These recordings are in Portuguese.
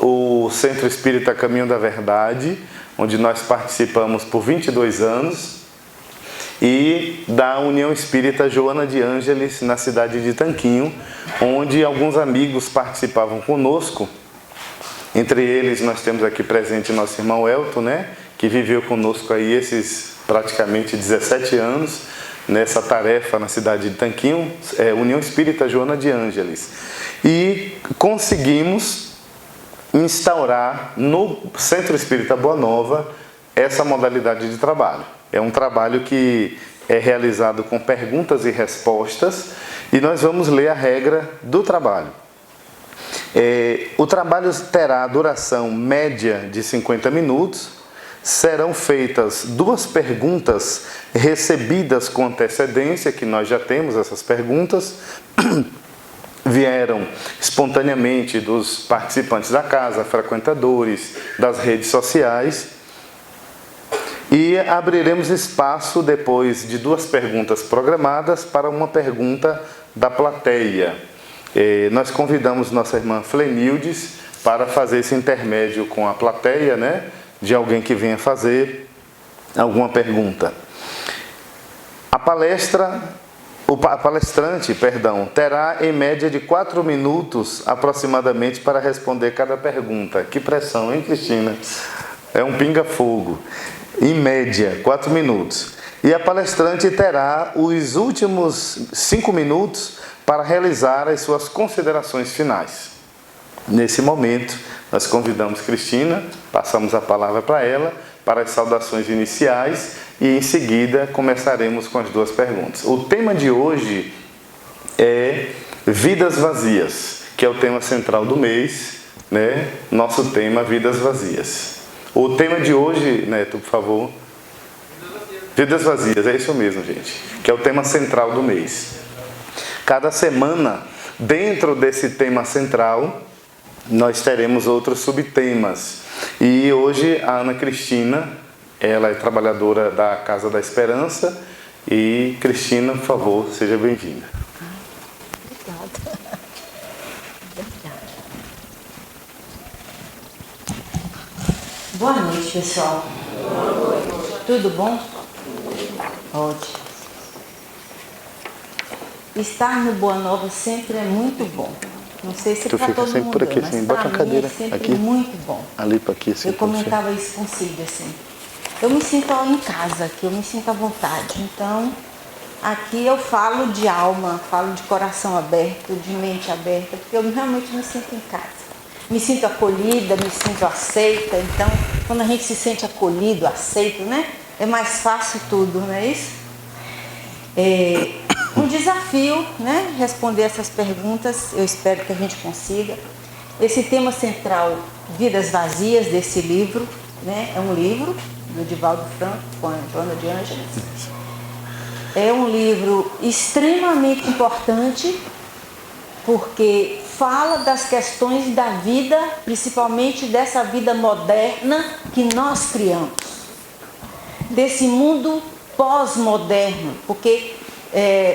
O Centro Espírita Caminho da Verdade, onde nós participamos por 22 anos, e da União Espírita Joana de Ângeles, na cidade de Tanquinho, onde alguns amigos participavam conosco. Entre eles, nós temos aqui presente nosso irmão Elton, que viveu conosco aí esses praticamente 17 anos, nessa tarefa na cidade de Tanquinho, União Espírita Joana de Ângeles. E conseguimos instaurar no Centro Espírita Boa Nova essa modalidade de trabalho. É um trabalho que é realizado com perguntas e respostas, e nós vamos ler a regra do trabalho. O trabalho terá duração média de 50 minutos, serão feitas 2 perguntas recebidas com antecedência, que nós já temos essas perguntas, vieram espontaneamente dos participantes da casa, frequentadores, das redes sociais, e abriremos espaço depois de 2 perguntas programadas para uma pergunta da plateia. Nós convidamos nossa irmã Flenildes para fazer esse intermédio com a plateia, de alguém que venha fazer alguma pergunta. A palestrante, terá em média de 4 minutos aproximadamente para responder cada pergunta. Que pressão, hein, Cristina? É um pinga-fogo. Em média, 4 minutos. E a palestrante terá os últimos 5 minutos para realizar as suas considerações finais. Nesse momento, nós convidamos Cristina, passamos a palavra para ela, para as saudações iniciais, e em seguida começaremos com as 2 perguntas. O tema de hoje é Vidas Vazias, que é o tema central do mês, Nosso tema, Vidas Vazias. O tema de hoje, Neto, por favor. Vidas Vazias, é isso mesmo, gente, que é o tema central do mês. Cada semana, dentro desse tema central, nós teremos outros subtemas. E hoje a Ana Cristina, ela é trabalhadora da Casa da Esperança. E Cristina, por favor, seja bem-vinda. Obrigada. Boa noite, pessoal. Boa noite. Tudo bom? Ótimo. Estar no Boa Nova sempre é muito bom. Não sei se para todo mundo, por aqui, mas assim, para bota a mim cadeira é sempre aqui, muito bom. Ali para aqui, assim. Eu comentava isso com o Cid, assim. Eu me sinto em casa aqui, eu me sinto à vontade. Então, aqui eu falo de alma, falo de coração aberto, de mente aberta, porque eu realmente me sinto em casa. Me sinto acolhida, me sinto aceita. Então, quando a gente se sente acolhido, aceito, é mais fácil tudo, não é isso? É um desafio, responder essas perguntas. Eu espero que a gente consiga. Esse tema central, Vidas Vazias, desse livro, é um livro do Divaldo Franco, com a Joana de Ângeles. É um livro extremamente importante, porque fala das questões da vida, principalmente dessa vida moderna que nós criamos, desse mundo pós-moderno, porque,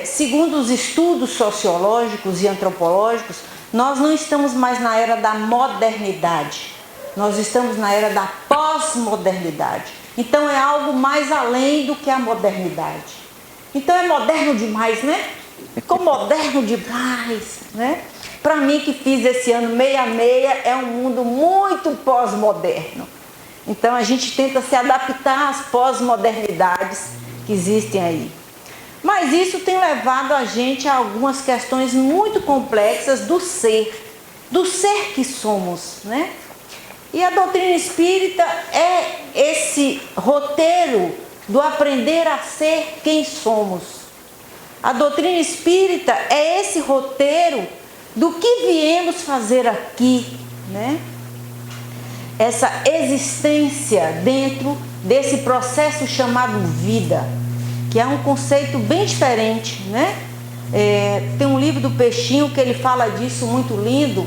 segundo os estudos sociológicos e antropológicos, nós não estamos mais na era da modernidade, nós estamos na era da pós-modernidade. Então é algo mais além do que a modernidade. Então é moderno demais, Ficou moderno demais, Para mim, que fiz esse ano 66, é um mundo muito pós-moderno. Então a gente tenta se adaptar às pós-modernidades que existem aí. Mas isso tem levado a gente a algumas questões muito complexas do ser que somos, E a doutrina espírita é esse roteiro do aprender a ser quem somos. A doutrina espírita é esse roteiro do que viemos fazer aqui, Essa existência dentro desse processo chamado vida, que é um conceito bem diferente, tem um livro do Peixinho que ele fala disso muito lindo,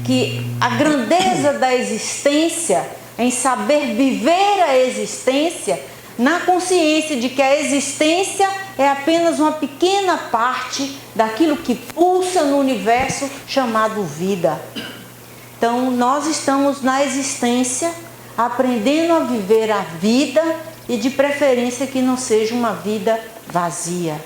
que a grandeza da existência é em saber viver a existência na consciência de que a existência é apenas uma pequena parte daquilo que pulsa no universo chamado vida. Então, nós estamos na existência, aprendendo a viver a vida e de preferência que não seja uma vida vazia.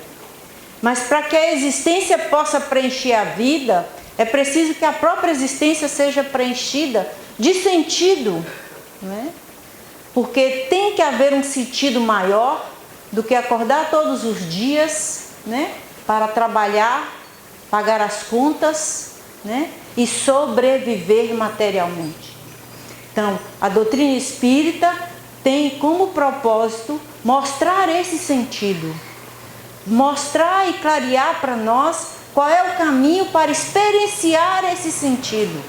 Mas para que a existência possa preencher a vida, é preciso que a própria existência seja preenchida de sentido, não é? Porque tem que haver um sentido maior do que acordar todos os dias, né, para trabalhar, pagar as contas, né, e sobreviver materialmente. Então, a doutrina espírita tem como propósito mostrar esse sentido, mostrar e clarear para nós qual é o caminho para experienciar esse sentido,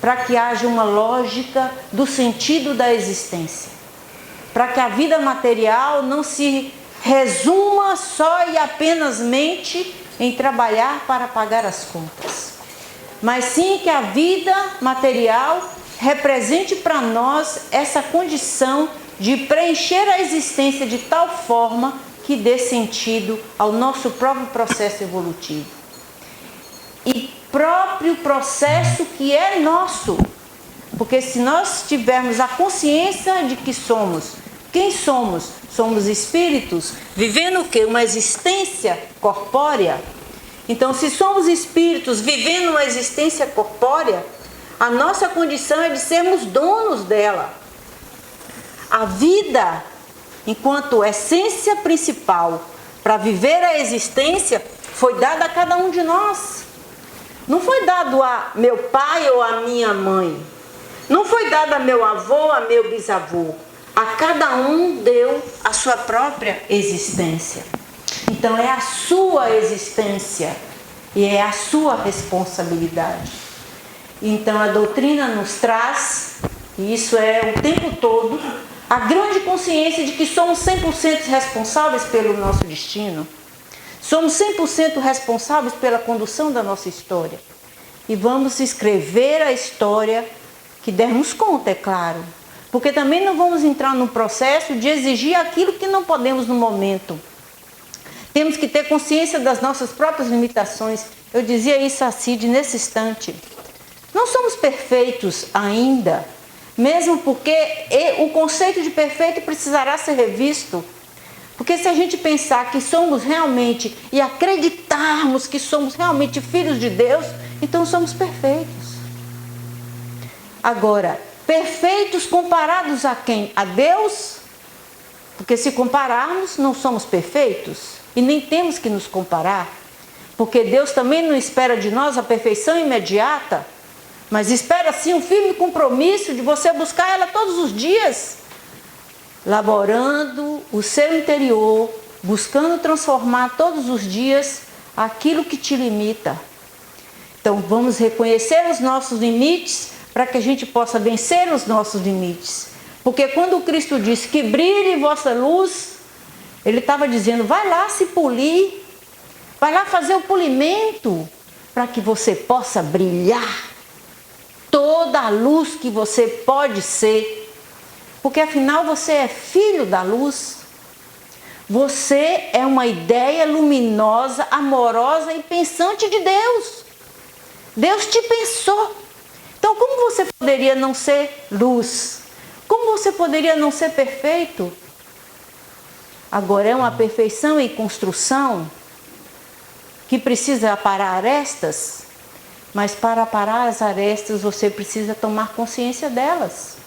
para que haja uma lógica do sentido da existência, para que a vida material não se resuma só e apenasmente em trabalhar para pagar as contas, mas sim que a vida material represente para nós essa condição de preencher a existência de tal forma que dê sentido ao nosso próprio processo evolutivo. E próprio processo que é nosso. Porque se nós tivermos a consciência de que somos, quem somos? Somos espíritos, vivendo o quê? Uma existência corpórea. Então, se somos espíritos vivendo uma existência corpórea, a nossa condição é de sermos donos dela. A vida, enquanto essência principal para viver a existência, foi dada a cada um de nós. Não foi dado a meu pai ou a minha mãe. Não foi dado a meu avô, a meu bisavô. A cada um deu a sua própria existência. Então é a sua existência e é a sua responsabilidade. Então a doutrina nos traz, e isso é o tempo todo, a grande consciência de que somos 100% responsáveis pelo nosso destino. Somos 100% responsáveis pela condução da nossa história. E vamos escrever a história que dermos conta, é claro. Porque também não vamos entrar num processo de exigir aquilo que não podemos no momento. Temos que ter consciência das nossas próprias limitações. Eu dizia isso a Cid nesse instante. Não somos perfeitos ainda, mesmo porque o conceito de perfeito precisará ser revisto. Porque se a gente pensar que somos realmente e acreditarmos que somos realmente filhos de Deus, então somos perfeitos. Agora, perfeitos comparados a quem? A Deus? Porque se compararmos, não somos perfeitos e nem temos que nos comparar. Porque Deus também não espera de nós a perfeição imediata, mas espera sim um firme compromisso de você buscar ela todos os dias, laborando o seu interior, buscando transformar todos os dias aquilo que te limita. Então vamos reconhecer os nossos limites para que a gente possa vencer os nossos limites. Porque quando o Cristo disse que brilhe vossa luz, Ele estava dizendo, vai lá se polir, vai lá fazer o polimento para que você possa brilhar toda a luz que você pode ser. Porque afinal você é filho da luz. Você é uma ideia luminosa, amorosa e pensante de Deus. Deus te pensou. Então como você poderia não ser luz? Como você poderia não ser perfeito? Agora é uma perfeição em construção que precisa aparar arestas, mas para aparar as arestas você precisa tomar consciência delas.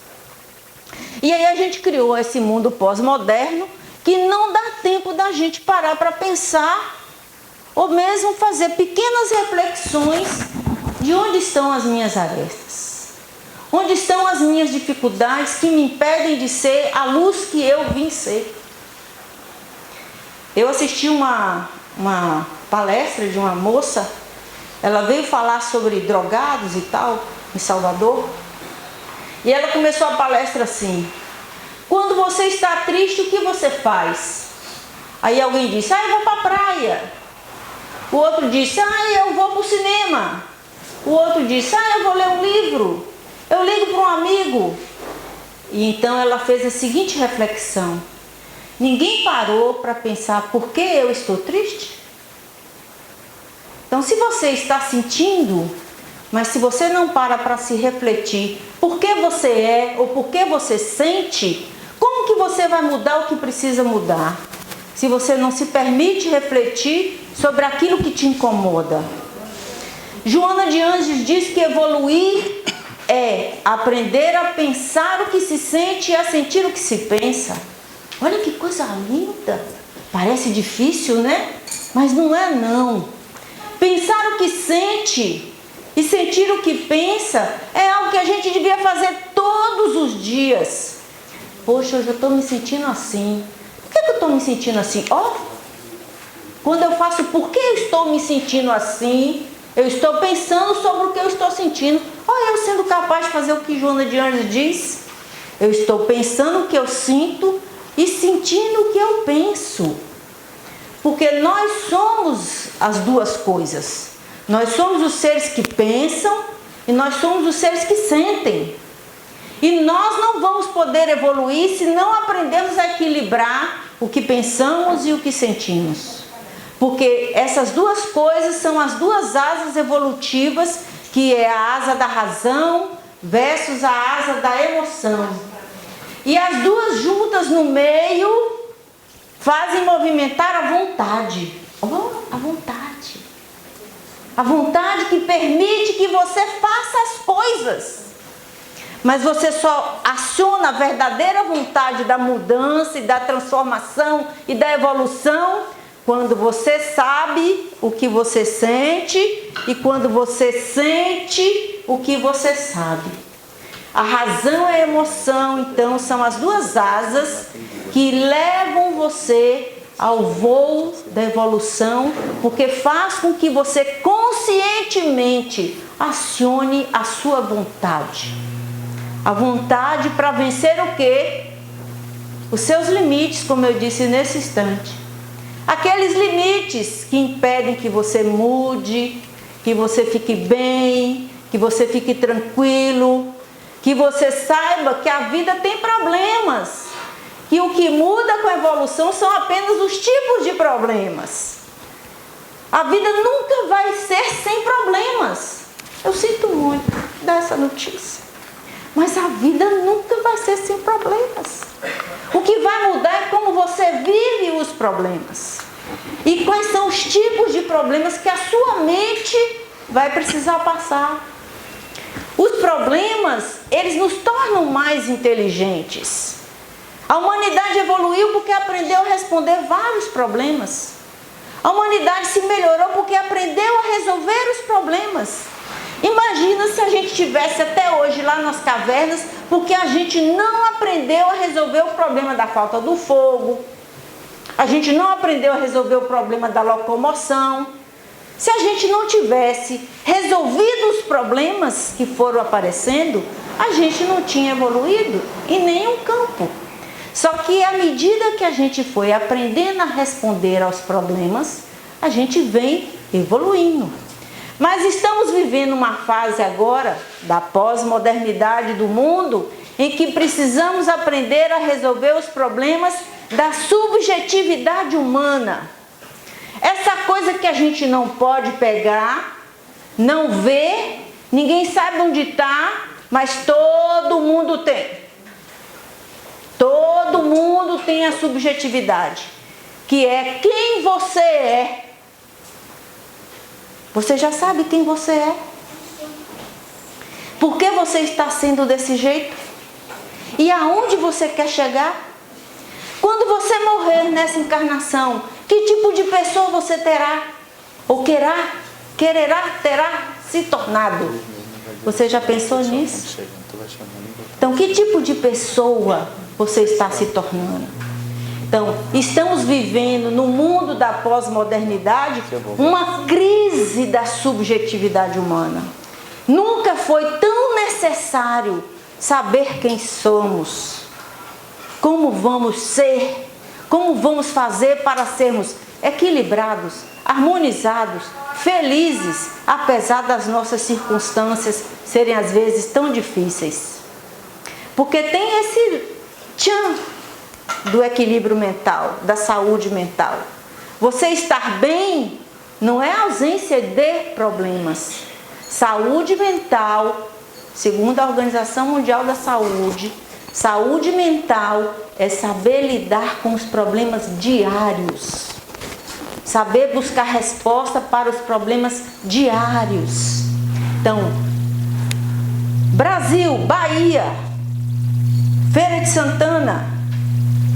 E aí a gente criou esse mundo pós-moderno que não dá tempo da gente parar para pensar ou mesmo fazer pequenas reflexões de onde estão as minhas arestas, onde estão as minhas dificuldades que me impedem de ser a luz que eu vim ser. Eu assisti uma palestra de uma moça, ela veio falar sobre drogados e tal, em Salvador, e ela começou a palestra assim, quando você está triste, o que você faz? Aí alguém disse, eu vou para a praia. O outro disse, eu vou para o cinema. O outro disse, eu vou ler um livro. Eu ligo para um amigo. E então ela fez a seguinte reflexão, ninguém parou para pensar por que eu estou triste? Então se você está sentindo Mas se você não para se refletir por que você é ou por que você sente, como que você vai mudar o que precisa mudar? Se você não se permite refletir sobre aquilo que te incomoda. Joana de Ângeles diz que evoluir é aprender a pensar o que se sente e a sentir o que se pensa. Olha que coisa linda! Parece difícil, né? Mas não é não. Pensar o que sente e sentir o que pensa é algo que a gente devia fazer todos os dias. Poxa, eu já estou me sentindo assim. Por que eu estou me sentindo assim? Quando eu faço por que eu estou me sentindo assim, eu estou pensando sobre o que eu estou sentindo. Eu sendo capaz de fazer o que Joana de Ângeles diz. Eu estou pensando o que eu sinto e sentindo o que eu penso. Porque nós somos as duas coisas. Nós somos os seres que pensam e nós somos os seres que sentem. E nós não vamos poder evoluir se não aprendermos a equilibrar o que pensamos e o que sentimos. Porque essas duas coisas são as duas asas evolutivas, que é a asa da razão versus a asa da emoção. E as duas juntas no meio fazem movimentar a vontade. A vontade. A vontade que permite que você faça as coisas. Mas você só aciona a verdadeira vontade da mudança e da transformação e da evolução quando você sabe o que você sente e quando você sente o que você sabe. A razão e a emoção, então, são as duas asas que levam você ao voo da evolução, porque faz com que você conscientemente acione a sua vontade. A vontade para vencer o quê? Os seus limites, como eu disse nesse instante. Aqueles limites que impedem que você mude, que você fique bem, que você fique tranquilo, que você saiba que a vida tem problemas, que o que muda com a evolução são apenas os tipos de problemas. A vida nunca vai ser sem problemas. Eu sinto muito dessa notícia. Mas a vida nunca vai ser sem problemas. O que vai mudar é como você vive os problemas. E quais são os tipos de problemas que a sua mente vai precisar passar. Os problemas, eles nos tornam mais inteligentes. A humanidade evoluiu porque aprendeu a responder vários problemas. A humanidade se melhorou porque aprendeu a resolver os problemas. Imagina se a gente estivesse até hoje lá nas cavernas porque a gente não aprendeu a resolver o problema da falta do fogo. A gente não aprendeu a resolver o problema da locomoção. Se a gente não tivesse resolvido os problemas que foram aparecendo, a gente não tinha evoluído em nenhum campo. Só que à medida que a gente foi aprendendo a responder aos problemas, a gente vem evoluindo. Mas estamos vivendo uma fase agora da pós-modernidade do mundo em que precisamos aprender a resolver os problemas da subjetividade humana. Essa coisa que a gente não pode pegar, não ver, ninguém sabe onde está, mas todo mundo tem. Todo mundo tem a subjetividade, que é quem você é. Você já sabe quem você é? Por que você está sendo desse jeito? E aonde você quer chegar? Quando você morrer nessa encarnação, que tipo de pessoa você terá? Ou terá se tornado? Você já pensou nisso? Então, que tipo de pessoa você está se tornando? Então, estamos vivendo no mundo da pós-modernidade uma crise da subjetividade humana. Nunca foi tão necessário saber quem somos, como vamos ser, como vamos fazer para sermos equilibrados, harmonizados, felizes, apesar das nossas circunstâncias serem às vezes tão difíceis. Porque tem esse tchan do equilíbrio mental, da saúde mental. Você estar bem não é ausência de problemas. Saúde mental, segundo a Organização Mundial da Saúde, saúde mental é saber lidar com os problemas diários. Saber buscar resposta para os problemas diários. Então, Brasil, Bahia, Feira de Santana,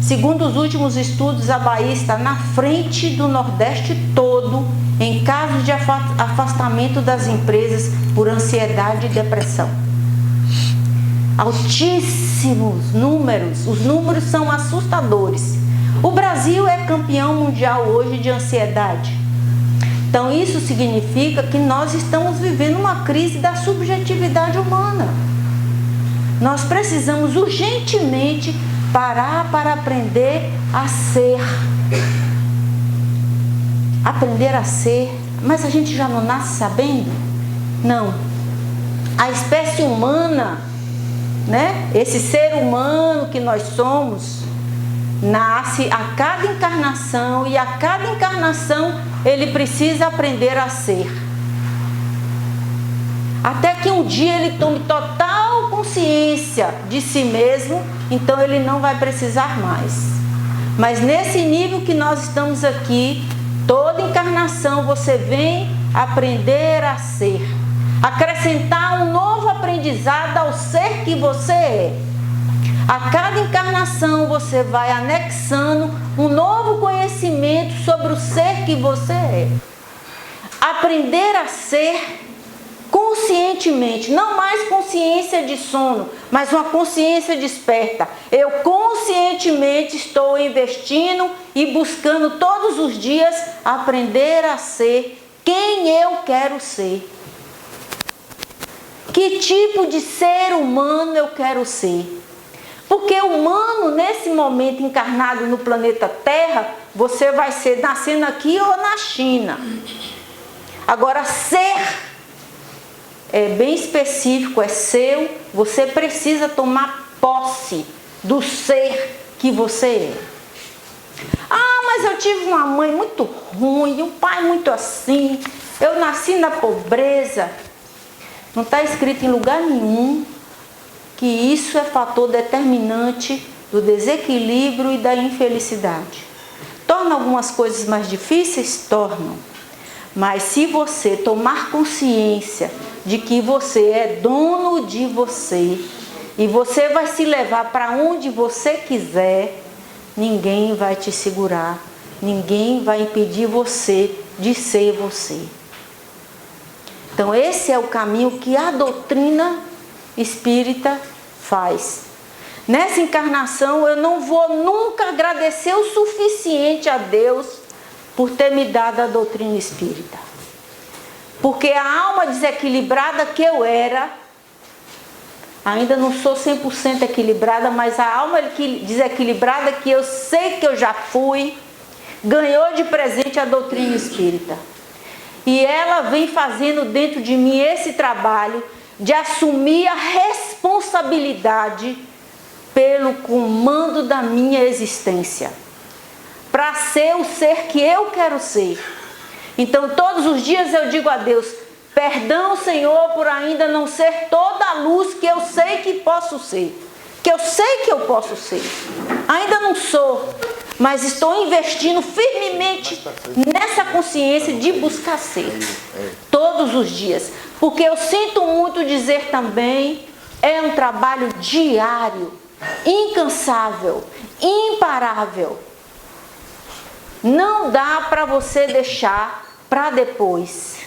segundo os últimos estudos, a Bahia está na frente do Nordeste todo em casos de afastamento das empresas por ansiedade e depressão. Altíssimos números, os números são assustadores. O Brasil é campeão mundial hoje de ansiedade. Então isso significa que nós estamos vivendo uma crise da subjetividade humana. Nós precisamos urgentemente parar para aprender a ser. Aprender a ser, mas a gente já não nasce sabendo? Não. A espécie humana, né? Esse ser humano que nós somos, nasce a cada encarnação e a cada encarnação ele precisa aprender a ser. Até que um dia ele tome total consciência de si mesmo, então ele não vai precisar mais. Mas nesse nível que nós estamos aqui, toda encarnação você vem aprender a ser. Acrescentar um novo aprendizado ao ser que você é. A cada encarnação você vai anexando um novo conhecimento sobre o ser que você é. Aprender a ser conscientemente, não mais consciência de sono, mas uma consciência desperta. Eu conscientemente estou investindo e buscando todos os dias aprender a ser quem eu quero ser. Que tipo de ser humano eu quero ser? Porque humano, nesse momento encarnado no planeta Terra, você vai ser nascendo aqui ou na China. Agora, ser é bem específico, é seu, você precisa tomar posse do ser que você é. Ah, mas eu tive uma mãe muito ruim, um pai muito assim, eu nasci na pobreza. Não está escrito em lugar nenhum que isso é fator determinante do desequilíbrio e da infelicidade. Torna algumas coisas mais difíceis? Tornam. Mas se você tomar consciência de que você é dono de você e você vai se levar para onde você quiser, ninguém vai te segurar, ninguém vai impedir você de ser você. Então esse é o caminho que a doutrina espírita faz. Nessa encarnação eu não vou nunca agradecer o suficiente a Deus por ter me dado a doutrina espírita. Porque a alma desequilibrada que eu era, ainda não sou 100% equilibrada, mas a alma desequilibrada que eu sei que eu já fui, ganhou de presente a doutrina espírita. E ela vem fazendo dentro de mim esse trabalho de assumir a responsabilidade pelo comando da minha existência, para ser o ser que eu quero ser. Então todos os dias eu digo a Deus, perdão, Senhor, por ainda não ser toda a luz que eu sei que posso ser, que eu sei que eu posso ser. Ainda não sou, mas estou investindo firmemente nessa consciência de buscar ser todos os dias. Porque eu sinto muito dizer também, é um trabalho diário, incansável, imparável. Não dá para você deixar para depois.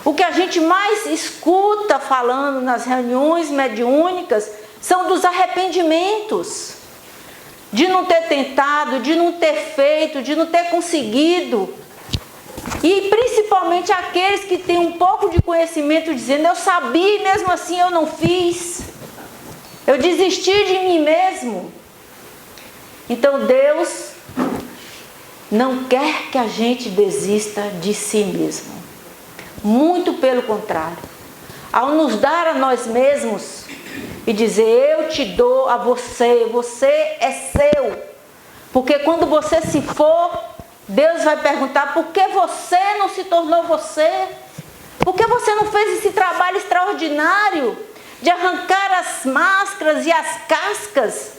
O que a gente mais escuta falando nas reuniões mediúnicas são dos arrependimentos. De não ter tentado, de não ter feito, de não ter conseguido. E principalmente aqueles que têm um pouco de conhecimento dizendo, eu sabia e mesmo assim eu não fiz. Eu desisti de mim mesmo. Então Deus não quer que a gente desista de si mesmo. Muito pelo contrário. Ao nos dar a nós mesmos e dizer, eu te dou a você, você é seu. Porque quando você se for, Deus vai perguntar, por que você não se tornou você? Por que você não fez esse trabalho extraordinário de arrancar as máscaras e as cascas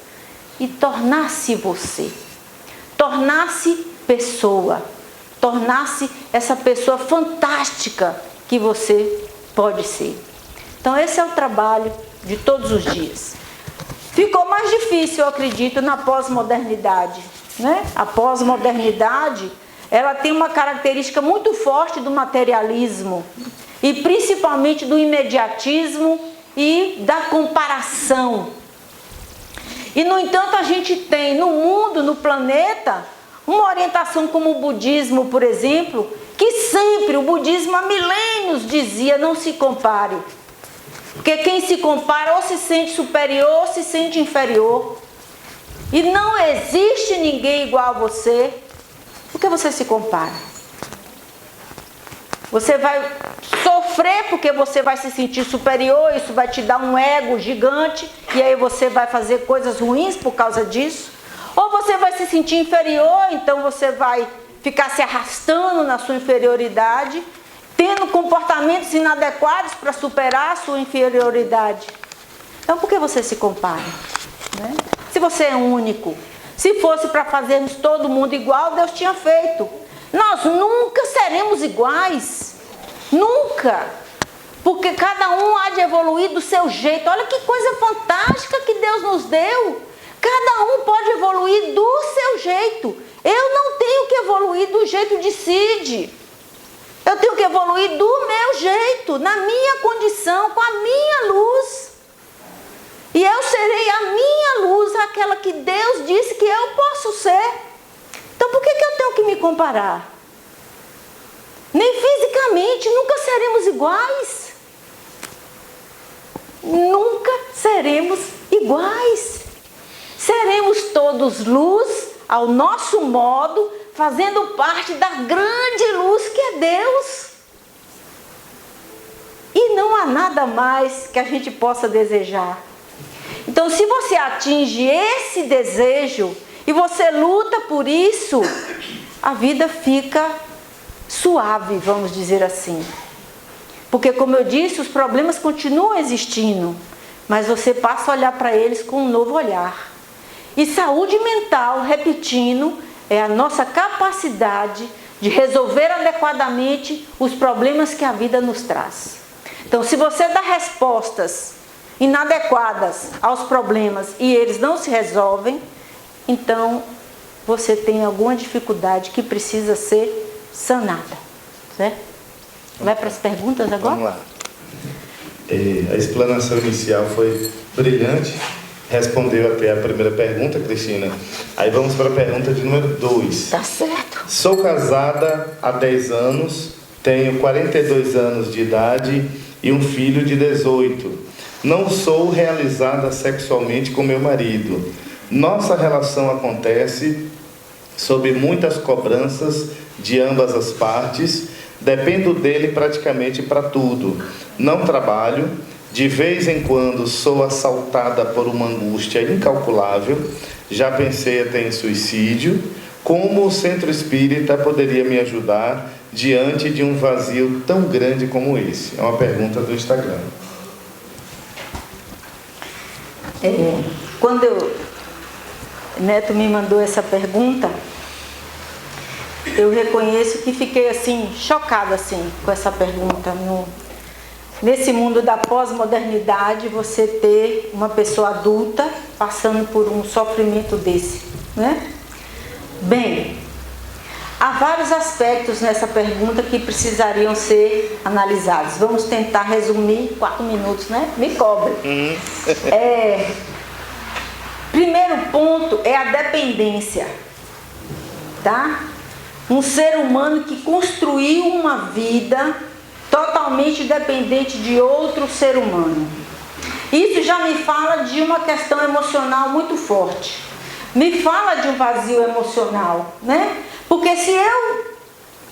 e tornar-se você? Tornar-se pessoa. Tornar-se essa pessoa fantástica que você pode ser. Então esse é o trabalho de todos os dias. Ficou mais difícil, eu acredito, na pós-modernidade, né? A pós-modernidade, ela tem uma característica muito forte do materialismo e principalmente do imediatismo e da comparação. E, no entanto, a gente tem no mundo, no planeta, uma orientação como o budismo, por exemplo, que sempre o budismo há milênios dizia: não se compare. Porque quem se compara ou se sente superior ou se sente inferior. E não existe ninguém igual a você. Por que você se compara? Você vai sofrer porque você vai se sentir superior, isso vai te dar um ego gigante, e aí você vai fazer coisas ruins por causa disso. Ou você vai se sentir inferior, então você vai ficar se arrastando na sua inferioridade, tendo comportamentos inadequados para superar a sua inferioridade. Então por que você se compara? Né? Se você é único, se fosse para fazermos todo mundo igual, Deus tinha feito. Nós nunca seremos iguais, nunca, porque cada um há de evoluir do seu jeito. Olha que coisa fantástica que Deus nos deu. Cada um pode evoluir do seu jeito. Eu não tenho que evoluir do jeito de Cid. Eu tenho que evoluir do meu jeito, na minha condição, com a minha luz. E eu serei a minha luz, aquela que Deus disse que eu posso ser. Então por que eu tenho que me comparar? Nem fisicamente, nunca seremos iguais. Nunca seremos iguais. Seremos todos luz, ao nosso modo, fazendo parte da grande luz que é Deus. E não há nada mais que a gente possa desejar. Então, se você atinge esse desejo e você luta por isso, a vida fica suave, vamos dizer assim. Porque, como eu disse, os problemas continuam existindo, mas você passa a olhar para eles com um novo olhar. E saúde mental, repetindo, é a nossa capacidade de resolver adequadamente os problemas que a vida nos traz. Então, se você dá respostas inadequadas aos problemas e eles não se resolvem, então você tem alguma dificuldade que precisa ser sanada. Certo? Vai para as perguntas agora? Vamos lá. A explanação inicial foi brilhante. Respondeu até a primeira pergunta, Cristina. Aí vamos para a pergunta de número 2. Tá certo. Sou casada há 10 anos, tenho 42 anos de idade e um filho de 18. Não sou realizada sexualmente com meu marido. Nossa relação acontece sob muitas cobranças de ambas as partes. Dependo dele praticamente para tudo. Não trabalho. De vez em quando sou assaltada por uma angústia incalculável. Já pensei até em suicídio. Como o centro espírita poderia me ajudar diante de um vazio tão grande como esse? É uma pergunta do Instagram. Quando Neto me mandou essa pergunta, eu reconheço que fiquei assim, chocada assim, com essa pergunta. Nesse mundo da pós-modernidade, você ter uma pessoa adulta passando por um sofrimento desse, né? Bem, há vários aspectos nessa pergunta que precisariam ser analisados. Vamos tentar resumir 4 minutos, né? Me cobre. Primeiro ponto é a dependência, tá? Um ser humano que construiu uma vida totalmente dependente de outro ser humano. Isso já me fala de uma questão emocional muito forte. Me fala de um vazio emocional, né? Porque se eu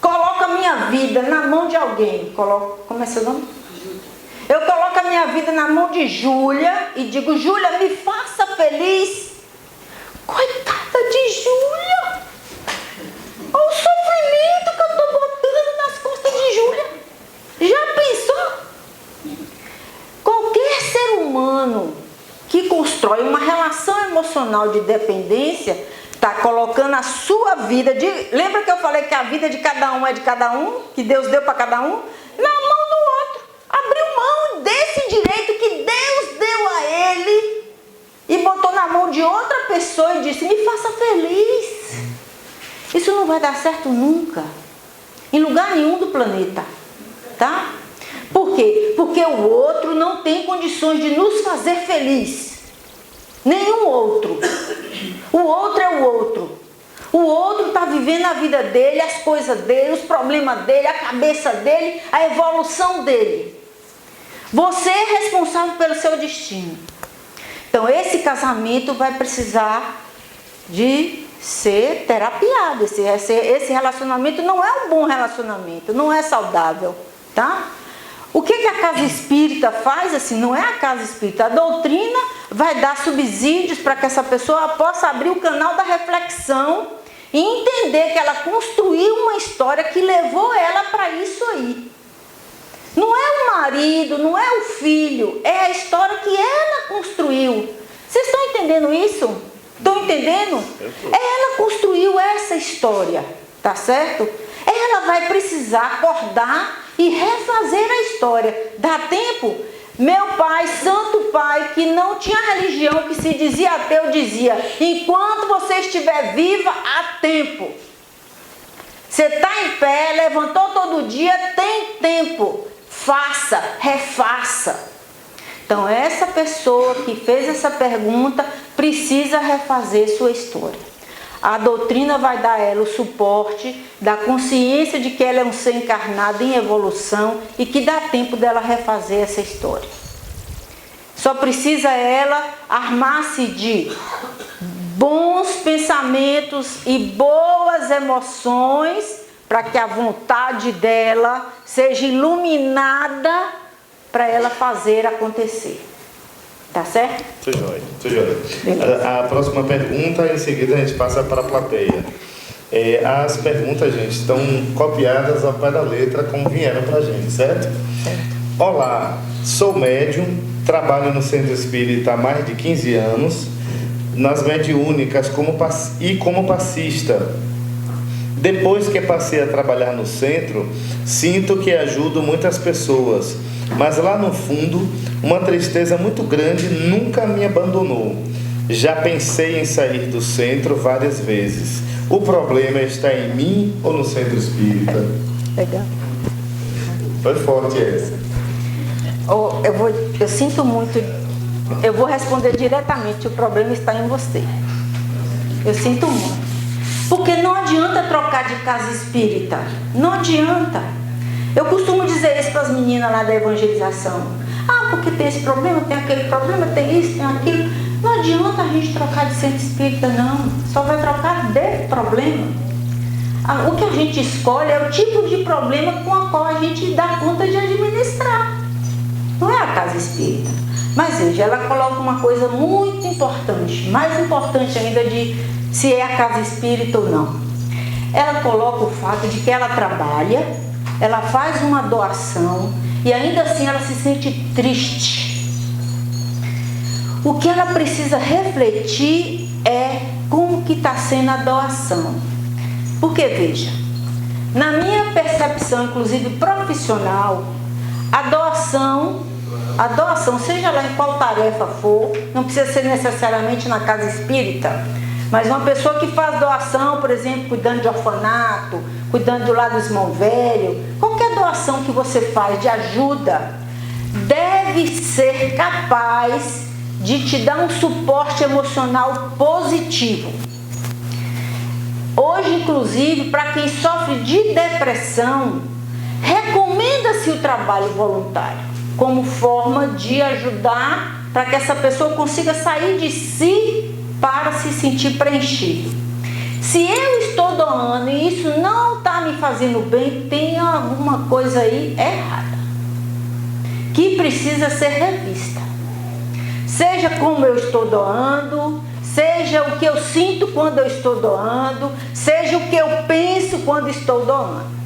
coloco a minha vida na mão de alguém, como é seu nome? Eu coloco a minha vida na mão de Júlia e digo: Júlia, me faça feliz. Coitada de Júlia! Olha o sofrimento que eu estou botando nas costas de Júlia. Já relacional de dependência está colocando a sua vida, lembra que eu falei que a vida de cada um é de cada um, que Deus deu para cada um? Na mão do outro. Abriu mão desse direito que Deus deu a ele e botou na mão de outra pessoa e disse: me faça feliz. Isso não vai dar certo nunca, em lugar nenhum do planeta, tá? Por quê? Porque o outro não tem condições de nos fazer feliz. Nenhum outro. O outro é o outro. O outro está vivendo a vida dele, as coisas dele, os problemas dele, a cabeça dele, a evolução dele. Você é responsável pelo seu destino. Então esse casamento vai precisar de ser terapiado. Esse relacionamento não é um bom relacionamento, não é saudável, tá? O que a casa espírita faz? Assim, não é a casa espírita. A doutrina vai dar subsídios para que essa pessoa possa abrir o canal da reflexão e entender que ela construiu uma história que levou ela para isso aí. Não é o marido, não é o filho, é a história que ela construiu. Vocês estão entendendo isso? Estão entendendo? Ela construiu essa história, tá certo? Ela vai precisar acordar e refazer a história. Dá tempo? Meu pai, santo pai, que não tinha religião, que se dizia ateu, dizia: enquanto você estiver viva, há tempo. Você está em pé, levantou todo dia, tem tempo. Faça, refaça. Então essa pessoa que fez essa pergunta precisa refazer sua história. A doutrina vai dar a ela o suporte da consciência de que ela é um ser encarnado em evolução e que dá tempo dela refazer essa história. Só precisa ela armar-se de bons pensamentos e boas emoções para que a vontade dela seja iluminada para ela fazer acontecer. Tá certo? Tô joia. A próxima pergunta, em seguida a gente passa para a plateia. As perguntas, gente, estão copiadas ao pé da letra como vieram para a gente, certo? Olá, sou médium, trabalho no Centro Espírita há mais de 15 anos, nas mediúnicas como passista. Depois que passei a trabalhar no centro, sinto que ajudo muitas pessoas, mas lá no fundo, uma tristeza muito grande nunca me abandonou. Já pensei em sair do centro várias vezes. O problema está em mim ou no Centro Espírita? Legal. Foi forte essa. Eu sinto muito. Eu vou responder diretamente: o problema está em você. Eu sinto muito. Porque não adianta trocar de casa espírita. Não adianta. Eu costumo dizer isso para as meninas lá da evangelização. Porque tem esse problema, tem aquele problema, tem isso, tem aquilo. Não adianta a gente trocar de centro espírita, não. Só vai trocar de problema. O que a gente escolhe é o tipo de problema com a qual a gente dá conta de administrar. Não é a casa espírita. Mas veja, ela coloca uma coisa muito importante, mais importante ainda de se é a casa espírita ou não. Ela coloca o fato de que ela trabalha, ela faz uma doação e ainda assim ela se sente triste. O que ela precisa refletir é como que está sendo a doação. Porque veja, na minha percepção, inclusive profissional, a doação, seja lá em qual tarefa for, não precisa ser necessariamente na casa espírita, mas uma pessoa que faz doação, por exemplo, cuidando de orfanato, cuidando do lado do irmão velho, qualquer doação que você faz de ajuda, deve ser capaz de te dar um suporte emocional positivo. Hoje, inclusive, para quem sofre de depressão, recomenda-se o trabalho voluntário como forma de ajudar para que essa pessoa consiga sair de si para se sentir preenchido. Se eu estou doando e isso não está me fazendo bem, tem alguma coisa aí errada que precisa ser revista. Seja como eu estou doando, seja o que eu sinto quando eu estou doando, seja o que eu penso quando estou doando.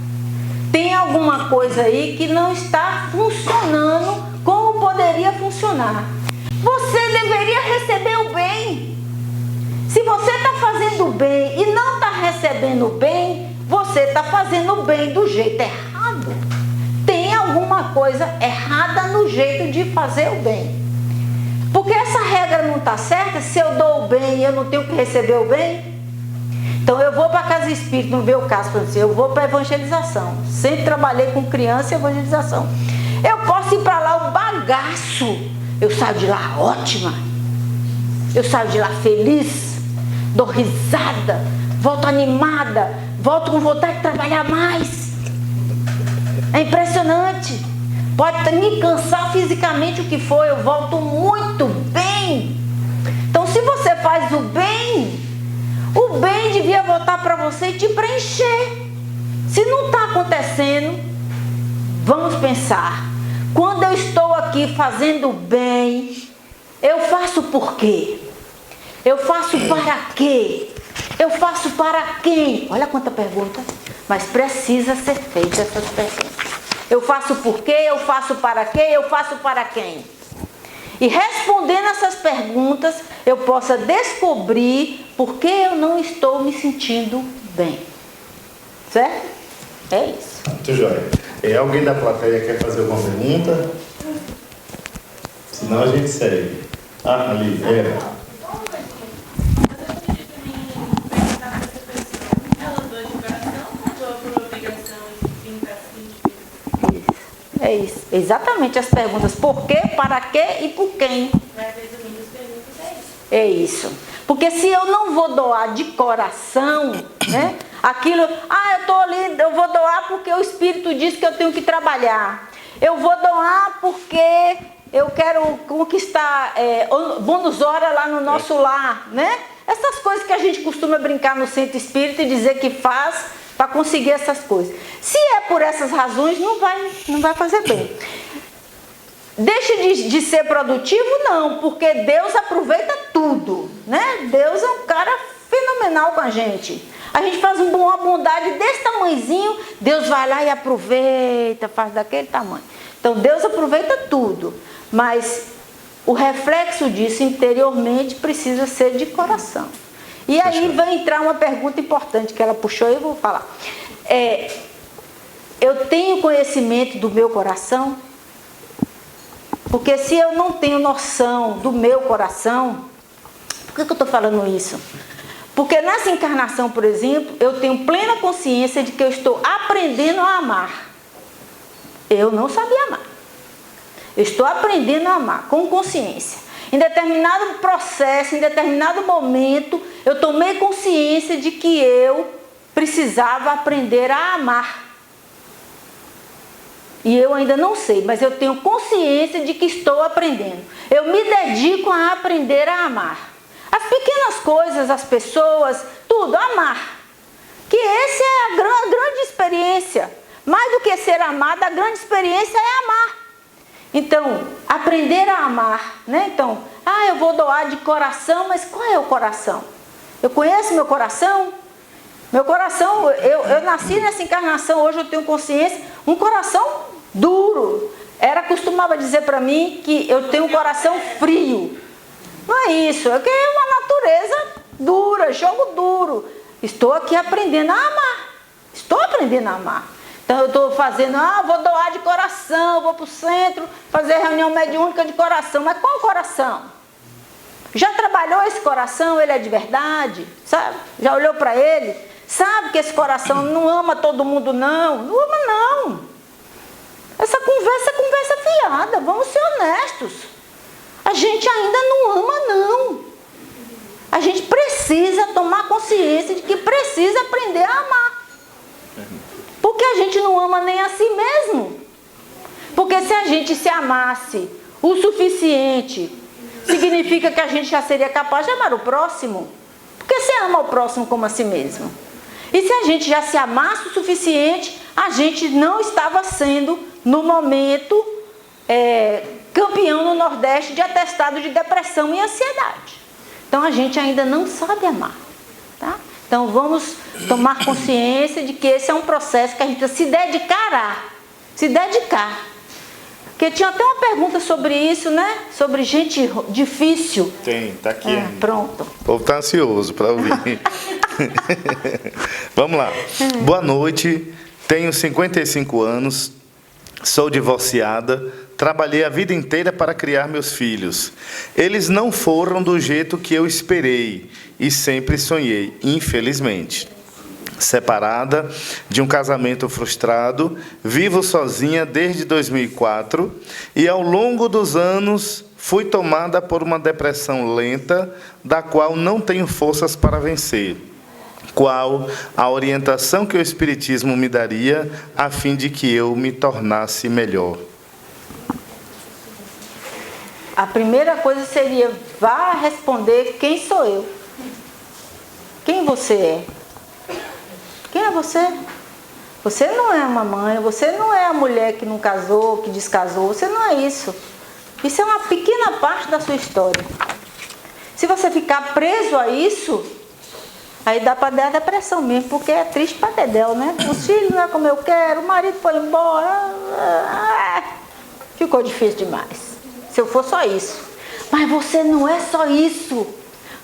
Tem alguma coisa aí que não está funcionando como poderia funcionar. Você deveria receber o bem. você está fazendo bem e não está recebendo bem, você está fazendo bem do jeito errado. Tem alguma coisa errada no jeito de fazer o bem. Porque essa regra não está certa. Se eu dou o bem e eu não tenho que receber o bem, então eu vou para a casa espírita, no meu caso, eu vou para a evangelização. Sempre trabalhei com criança e evangelização. Eu posso ir para lá um bagaço. Eu saio de lá ótima. Eu saio de lá feliz, dou risada, volto animada, volto com vontade de trabalhar mais. É impressionante. Pode me cansar fisicamente o que for, eu volto muito bem. Então, se você faz o bem devia voltar para você e te preencher. Se não está acontecendo, vamos pensar. Quando eu estou aqui fazendo bem, eu faço por quê? Eu faço para quê? Eu faço para quem? Olha quanta pergunta. Mas precisa ser feita essas perguntas. Eu faço por quê? Eu faço para quê? Eu faço para quem? E respondendo essas perguntas, eu possa descobrir por que eu não estou me sentindo bem. Certo? É isso. Muito jóia. Alguém da plateia quer fazer alguma pergunta? Senão a gente segue. Ali. É isso. Exatamente as perguntas. Por quê, para quê e por quem. É isso. Porque se eu não vou doar de coração, né? Aquilo, eu estou ali, eu vou doar porque o Espírito diz que eu tenho que trabalhar. Eu vou doar porque eu quero conquistar bônus hora lá no nosso lar, né? Essas coisas que a gente costuma brincar no centro espírita e dizer que faz para conseguir essas coisas. Se é por essas razões, não vai fazer bem. Deixa de ser produtivo? Não, porque Deus aproveita tudo, né? Deus é um cara fenomenal com a gente. A gente faz uma bondade desse tamanhozinho, Deus vai lá e aproveita, faz daquele tamanho. Então Deus aproveita tudo, mas o reflexo disso interiormente precisa ser de coração. E aí vai entrar uma pergunta importante que ela puxou e eu vou falar. Eu tenho conhecimento do meu coração? Porque se eu não tenho noção do meu coração, por que eu estou falando isso? Porque nessa encarnação, por exemplo, eu tenho plena consciência de que eu estou aprendendo a amar. Eu não sabia amar. Eu estou aprendendo a amar com consciência. Em determinado processo, em determinado momento, eu tomei consciência de que eu precisava aprender a amar. E eu ainda não sei, mas eu tenho consciência de que estou aprendendo. Eu me dedico a aprender a amar. As pequenas coisas, as pessoas, tudo, amar. Que essa é a grande experiência. Mais do que ser amado, a grande experiência é amar. Então, aprender a amar, né? Então, eu vou doar de coração, mas qual é o coração? Eu conheço meu coração? Meu coração, eu nasci nessa encarnação, hoje eu tenho consciência, um coração duro. Costumava dizer para mim que eu tenho um coração frio. Não é isso, é que é uma natureza dura, jogo duro. Estou aqui aprendendo a amar. Estou aprendendo a amar. Então eu estou fazendo, vou doar de coração, vou para o centro, fazer reunião mediúnica de coração. Mas qual coração? Já trabalhou esse coração? Ele é de verdade? Sabe? Já olhou para ele? Sabe que esse coração não ama todo mundo, não? Não ama, não. Essa conversa é conversa fiada, vamos ser honestos. A gente ainda não ama, não. A gente precisa tomar consciência de que precisa aprender a amar. Porque a gente não ama nem a si mesmo. Porque se a gente se amasse o suficiente, significa que a gente já seria capaz de amar o próximo. Porque você ama o próximo como a si mesmo. E se a gente já se amasse o suficiente, a gente não estava sendo, no momento, campeão no Nordeste de atestado de depressão e ansiedade. Então a gente ainda não sabe amar. Tá? Então vamos tomar consciência de que esse é um processo que a gente precisa se dedicar. Porque tinha até uma pergunta sobre isso, né? Sobre gente difícil. Tem, tá aqui. Pronto. O povo tá ansioso para ouvir. Vamos lá. Boa noite, tenho 55 anos, sou divorciada, trabalhei a vida inteira para criar meus filhos. Eles não foram do jeito que eu esperei e sempre sonhei, infelizmente. Separada, de um casamento frustrado, vivo sozinha desde 2004 e ao longo dos anos fui tomada por uma depressão lenta, da qual não tenho forças para vencer. Qual a orientação que o Espiritismo me daria a fim de que eu me tornasse melhor? A primeira coisa seria, vá responder quem sou eu. Quem você é? Quem é você? Você não é uma mãe, você não é a mulher que não casou, que descasou, você não é isso. Isso é uma pequena parte da sua história. Se você ficar preso a isso, aí dá para dar depressão mesmo, porque é triste para dedéu, né? Os filhos não é como eu quero, o marido foi embora. Ficou difícil demais. Se eu for só isso. Mas você não é só isso.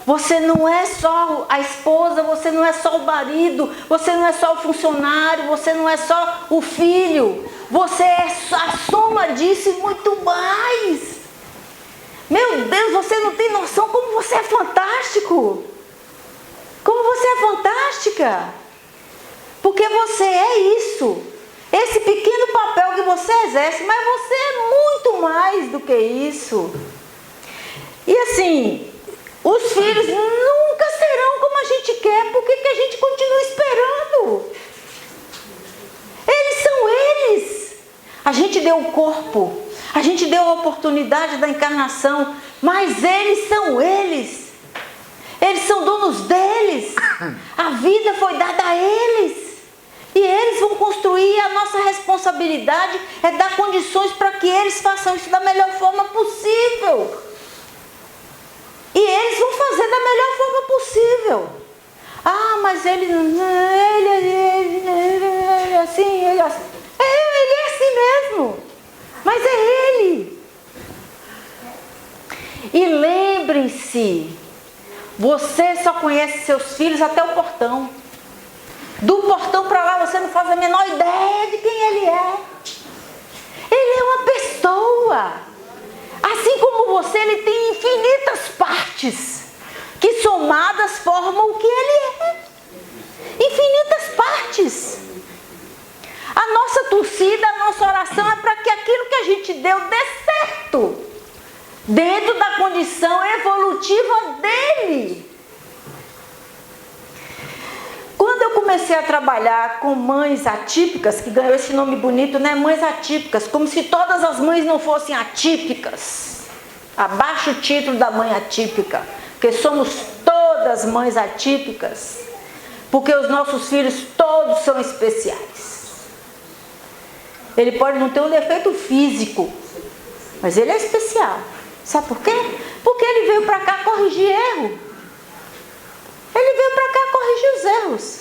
Você não é só a esposa, você não é só o marido, você não é só o funcionário, você não é só o filho. Você é a soma disso e muito mais. Meu Deus, você não tem noção como você é fantástico. Como você é fantástica. Porque você é isso. Esse pequeno papel que você exerce, mas você é muito mais do que isso. E assim, os filhos nunca serão como a gente quer, porque que a gente continua esperando? Eles são eles. A gente deu o corpo, a gente deu a oportunidade da encarnação, mas eles são eles. Eles são donos deles. A vida foi dada a eles. E eles vão construir. A nossa responsabilidade é dar condições para que eles façam isso da melhor forma possível. E eles vão fazer da melhor forma possível. Ah, mas ele é assim, ele é assim. Ele é assim mesmo. Mas é ele. E lembrem-se, você só conhece seus filhos até o portão. Do portão para lá você não faz a menor ideia de quem ele é. Ele é uma pessoa. Assim como você, ele tem infinitas partes que somadas formam o que ele é. Infinitas partes. A nossa torcida, a nossa oração é para que aquilo que a gente deu dê certo. Dentro da condição evolutiva dele. Quando eu comecei a trabalhar com mães atípicas, que ganhou esse nome bonito, né? Mães atípicas, como se todas as mães não fossem atípicas. Abaixa o título da mãe atípica, porque somos todas mães atípicas, porque os nossos filhos todos são especiais. Ele pode não ter um defeito físico, mas ele é especial. Sabe por quê? Porque ele veio para cá corrigir erro. Ele veio para cá corrigir os erros.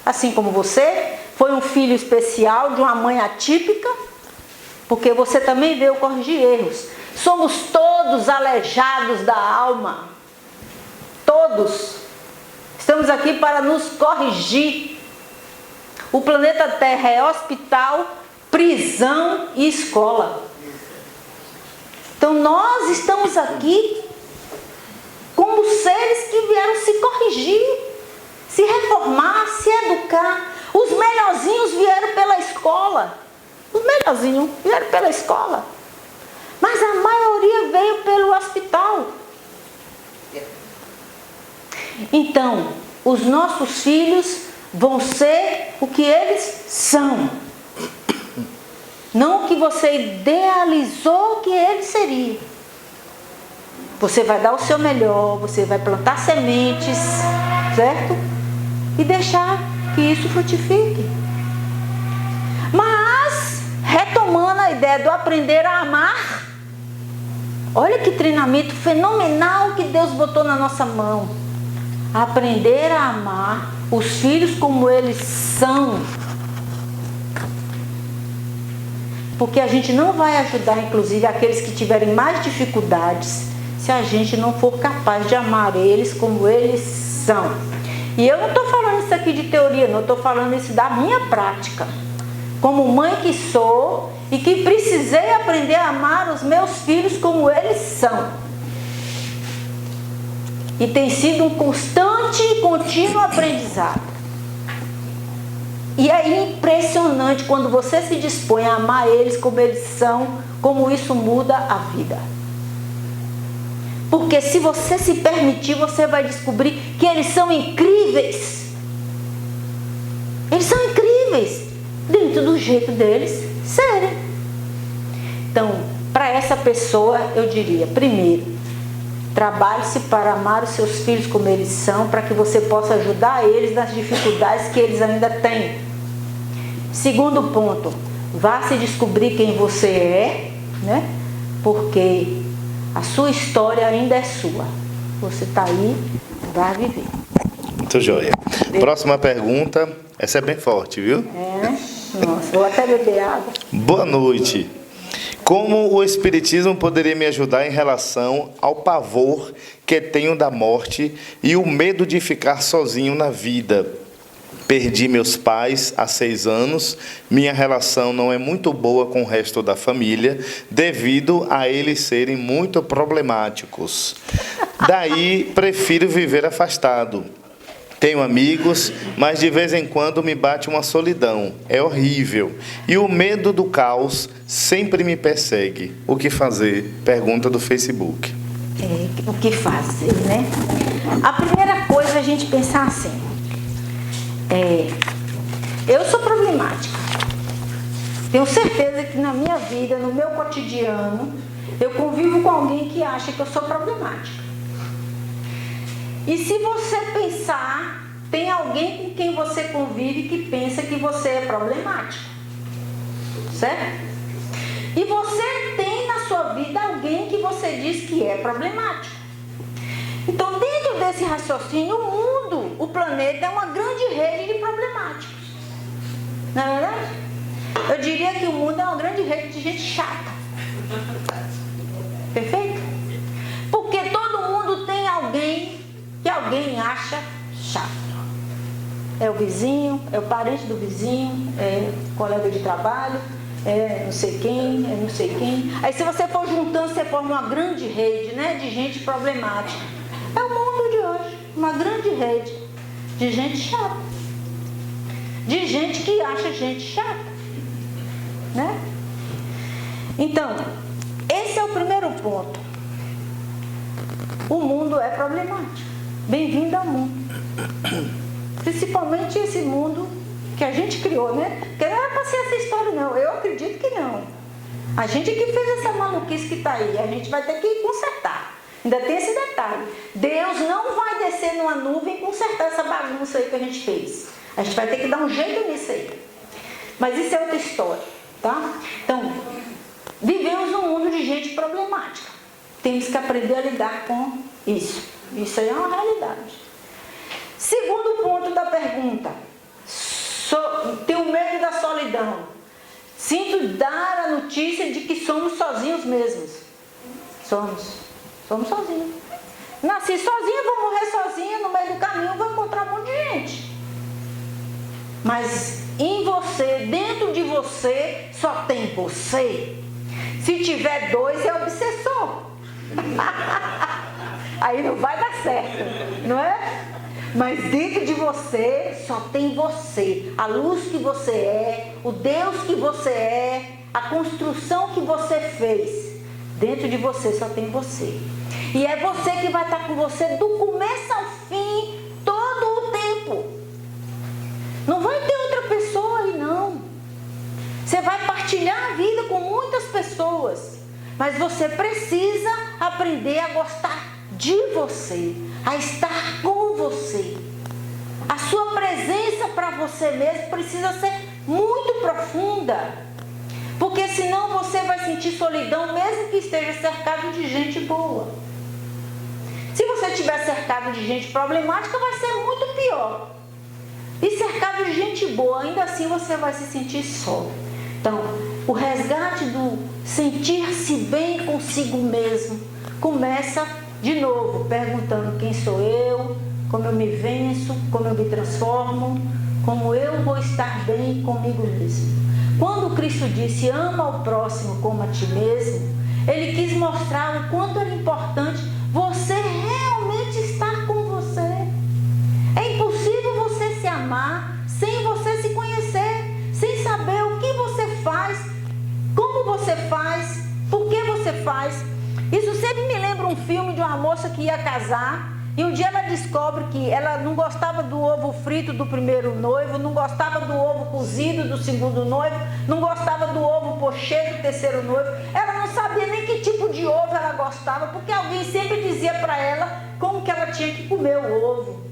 Assim como você foi um filho especial de uma mãe atípica, porque você também veio corrigir erros. Somos todos aleijados da alma. Todos. Estamos aqui para nos corrigir. O planeta Terra é hospital, prisão e escola. Então nós estamos aqui como seres que vieram se corrigir, se reformar, se educar. Os melhorzinhos vieram pela escola. Os melhorzinhos vieram pela escola. Mas a maioria veio pelo hospital. Então, os nossos filhos vão ser o que eles são. Não o que você idealizou que eles seriam. Você vai dar o seu melhor, você vai plantar sementes, certo? E deixar que isso frutifique. Mas, retomando a ideia do aprender a amar, olha que treinamento fenomenal que Deus botou na nossa mão. Aprender a amar os filhos como eles são. Porque a gente não vai ajudar, inclusive, aqueles que tiverem mais dificuldades, se a gente não for capaz de amar eles como eles são. E eu não estou falando isso aqui de teoria, não, estou falando isso da minha prática. Como mãe que sou e que precisei aprender a amar os meus filhos como eles são. E tem sido um constante e contínuo aprendizado. E é impressionante quando você se dispõe a amar eles como eles são, como isso muda a vida. Porque se você se permitir, você vai descobrir que eles são incríveis. Eles são incríveis, dentro do jeito deles serem. Então, para essa pessoa, eu diria, primeiro, trabalhe-se para amar os seus filhos como eles são, para que você possa ajudar eles nas dificuldades que eles ainda têm. Segundo ponto, vá se descobrir quem você é, né? Porque a sua história ainda é sua. Você está aí, vai viver. Muito joia. Próxima pergunta, essa é bem forte, viu? Nossa, vou até beber água. Boa noite. Como o Espiritismo poderia me ajudar em relação ao pavor que tenho da morte e o medo de ficar sozinho na vida? Perdi meus pais há 6 anos, minha relação não é muito boa com o resto da família, devido a eles serem muito problemáticos. Daí, prefiro viver afastado. Tenho amigos, mas de vez em quando me bate uma solidão. É horrível. E o medo do caos sempre me persegue. O que fazer? Pergunta do Facebook. O que fazer, né? A primeira coisa é a gente pensar assim. Eu sou problemática. Tenho certeza que na minha vida, no meu cotidiano, eu convivo com alguém que acha que eu sou problemática. E se você pensar, tem alguém com quem você convive que pensa que você é problemático. Certo? E você tem na sua vida alguém que você diz que é problemático. Então, dentro desse raciocínio, o mundo, o planeta é uma grande rede de problemáticos. Não é verdade? Eu diria que o mundo é uma grande rede de gente chata. Perfeito? Porque todo mundo tem alguém que alguém acha chato. É o vizinho, é o parente do vizinho, é o colega de trabalho, é não sei quem, é não sei quem. Aí se você for juntando, você forma uma grande rede, né, de gente problemática. É o mundo de hoje, uma grande rede de gente chata. De gente que acha gente chata, né? Então, esse é o primeiro ponto. O mundo é problemático. Bem-vindo ao mundo. Principalmente esse mundo que a gente criou, né? Porque não era para ser essa história, não. Eu acredito que não. A gente que fez essa maluquice que está aí, a gente vai ter que consertar. Ainda tem esse detalhe. Deus não vai descer numa nuvem e consertar essa bagunça aí que a gente fez. A gente vai ter que dar um jeito nisso aí. Mas isso é outra história, tá? Então, vivemos num mundo de gente problemática. Temos que aprender a lidar com isso. Isso aí é uma realidade. Segundo ponto da pergunta. Tenho medo da solidão. Sinto dar a notícia de que somos sozinhos mesmos. Somos sozinhos. Nasci sozinha, vou morrer sozinha, no meio do caminho vou encontrar um monte de gente. Mas em você, dentro de você, só tem você. Se tiver 2, é obsessor. Aí não vai dar certo, não é? Mas dentro de você, só tem você. A luz que você é, o Deus que você é, a construção que você fez. Dentro de você só tem você. E é você que vai estar com você do começo ao fim, todo o tempo. Não vai ter outra pessoa aí, não. Você vai partilhar a vida com muitas pessoas. Mas você precisa aprender a gostar de você, a estar com você. A sua presença para você mesmo precisa ser muito profunda. Porque senão você vai sentir solidão, mesmo que esteja cercado de gente boa. Se você estiver cercado de gente problemática, vai ser muito pior. E cercado de gente boa, ainda assim você vai se sentir só. Então, o resgate sentir-se bem consigo mesmo. Começa de novo perguntando quem sou eu, como eu me venço, como eu me transformo, como eu vou estar bem comigo mesmo. Quando Cristo disse ama ao próximo como a ti mesmo, Ele quis mostrar o quanto era importante você realmente estar com você. É impossível você se amar sem você se conhecer, sem saber o que você faz, como você faz, por que você faz. Isso sempre me lembra um filme de uma moça que ia casar e um dia ela descobre que ela não gostava do ovo frito do primeiro noivo, não gostava do ovo cozido do segundo noivo, não gostava do ovo pochê do terceiro noivo. Ela não sabia nem que tipo de ovo ela gostava, porque alguém sempre dizia para ela como que ela tinha que comer o ovo.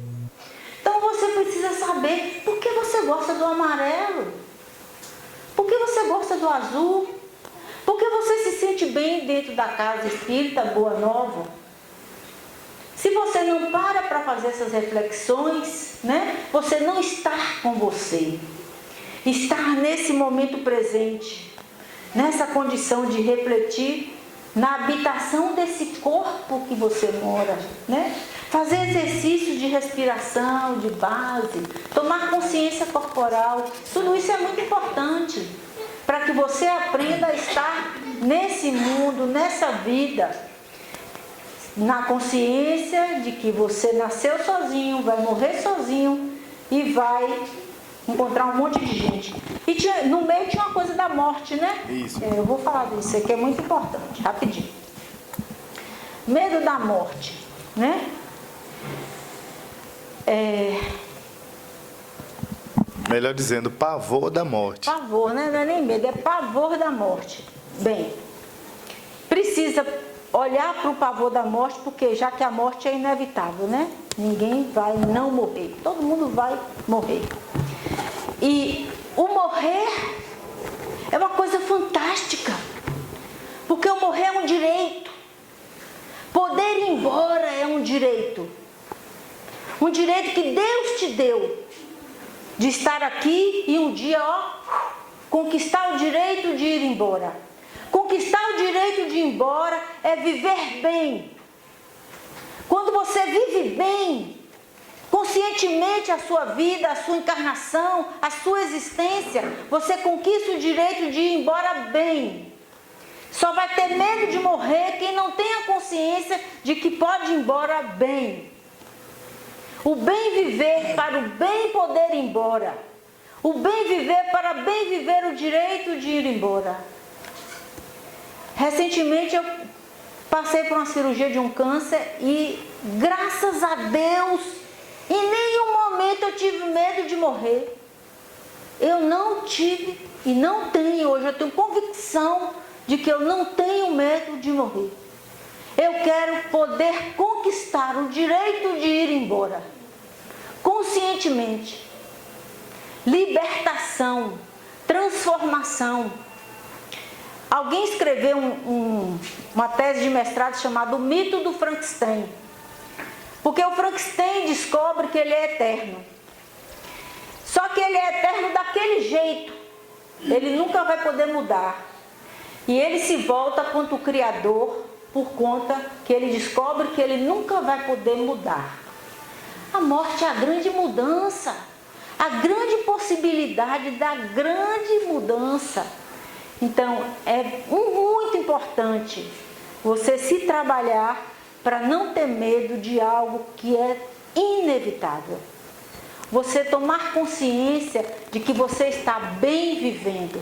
Então você precisa saber por que você gosta do amarelo, por que você gosta do azul, por que você se sente bem dentro da casa espírita Boa Nova. Se você não para fazer essas reflexões, né, você não está com você. Estar nesse momento presente, nessa condição de refletir na habitação desse corpo que você mora, né? Fazer exercícios de respiração, de base, tomar consciência corporal, tudo isso é muito importante para que você aprenda a estar nesse mundo, nessa vida, na consciência de que você nasceu sozinho, vai morrer sozinho e vai encontrar um monte de gente. E no meio tinha uma coisa da morte, né? Isso. Eu vou falar disso aqui, é muito importante, rapidinho. Medo da morte, né? Melhor dizendo, pavor da morte. Pavor, né? Não é nem medo, é pavor da morte. Bem, precisa olhar para o pavor da morte, porque já que a morte é inevitável, né? Ninguém vai não morrer. Todo mundo vai morrer. E o morrer é uma coisa fantástica, porque o morrer é um direito. Poder ir embora é um direito. Um direito que Deus te deu, de estar aqui e um dia, conquistar o direito de ir embora. Conquistar o direito de ir embora é viver bem. Quando você vive bem, conscientemente a sua vida, a sua encarnação, a sua existência, você conquista o direito de ir embora bem. Só vai ter medo de morrer quem não tem a consciência de que pode ir embora bem. O bem viver para o bem poder ir embora. O bem viver para bem viver o direito de ir embora. Recentemente eu passei por uma cirurgia de um câncer e, graças a Deus, em nenhum momento eu tive medo de morrer. Eu não tive e não tenho hoje, eu tenho convicção de que eu não tenho medo de morrer. Eu quero poder conquistar o direito de ir embora, conscientemente. Libertação, transformação. Alguém escreveu uma tese de mestrado chamada O Mito do Frankenstein. Porque o Frankenstein descobre que ele é eterno. Só que ele é eterno daquele jeito. Ele nunca vai poder mudar. E ele se volta contra o Criador por conta que ele descobre que ele nunca vai poder mudar. A morte é a grande mudança. A grande possibilidade da grande mudança. Então, é muito importante você se trabalhar para não ter medo de algo que é inevitável. Você tomar consciência de que você está bem vivendo.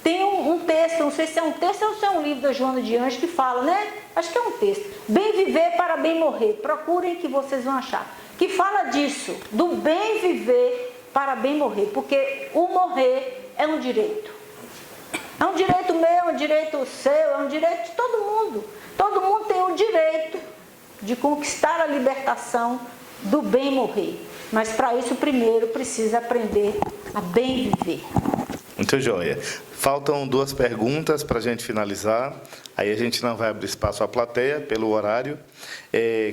Tem um texto, não sei se é um texto ou se é um livro da Joana de Anjos que fala, né? Acho que é um texto. Bem viver para bem morrer. Procurem que vocês vão achar. Que fala disso, do bem viver para bem morrer. Porque o morrer é um direito. É um direito meu, é um direito seu, é um direito de todo mundo. Todo mundo tem o direito de conquistar a libertação do bem morrer. Mas para isso primeiro precisa aprender a bem viver. Muito joia. Faltam 2 perguntas para a gente finalizar. Aí a gente não vai abrir espaço à plateia pelo horário.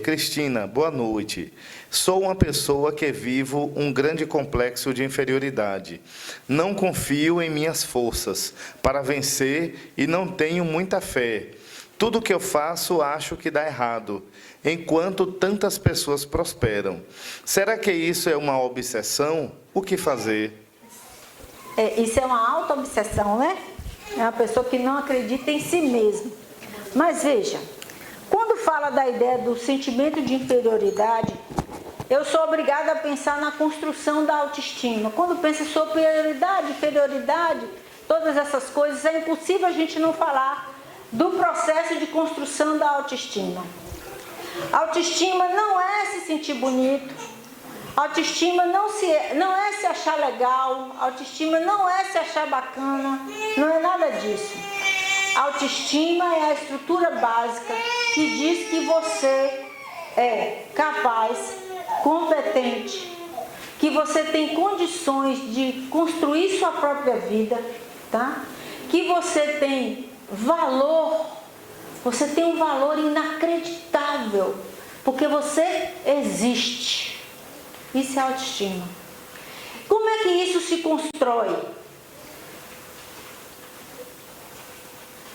Cristina, boa noite. Sou uma pessoa que vivo um grande complexo de inferioridade. Não confio em minhas forças para vencer e não tenho muita fé. Tudo que eu faço acho que dá errado, enquanto tantas pessoas prosperam. Será que isso é uma obsessão? O que fazer? Isso é uma auto-obsessão, né? É uma pessoa que não acredita em si mesma. Mas veja, quando fala da ideia do sentimento de inferioridade, eu sou obrigada a pensar na construção da autoestima. Quando pensa sobre superioridade, inferioridade, todas essas coisas, é impossível a gente não falar do processo de construção da autoestima. Autoestima não é se sentir bonito. Autoestima não é se achar legal, autoestima não é se achar bacana, não é nada disso. Autoestima é a estrutura básica que diz que você é capaz, competente, que você tem condições de construir sua própria vida, tá? Que você tem valor, você tem um valor inacreditável, porque você existe. Isso é autoestima. Como é que isso se constrói?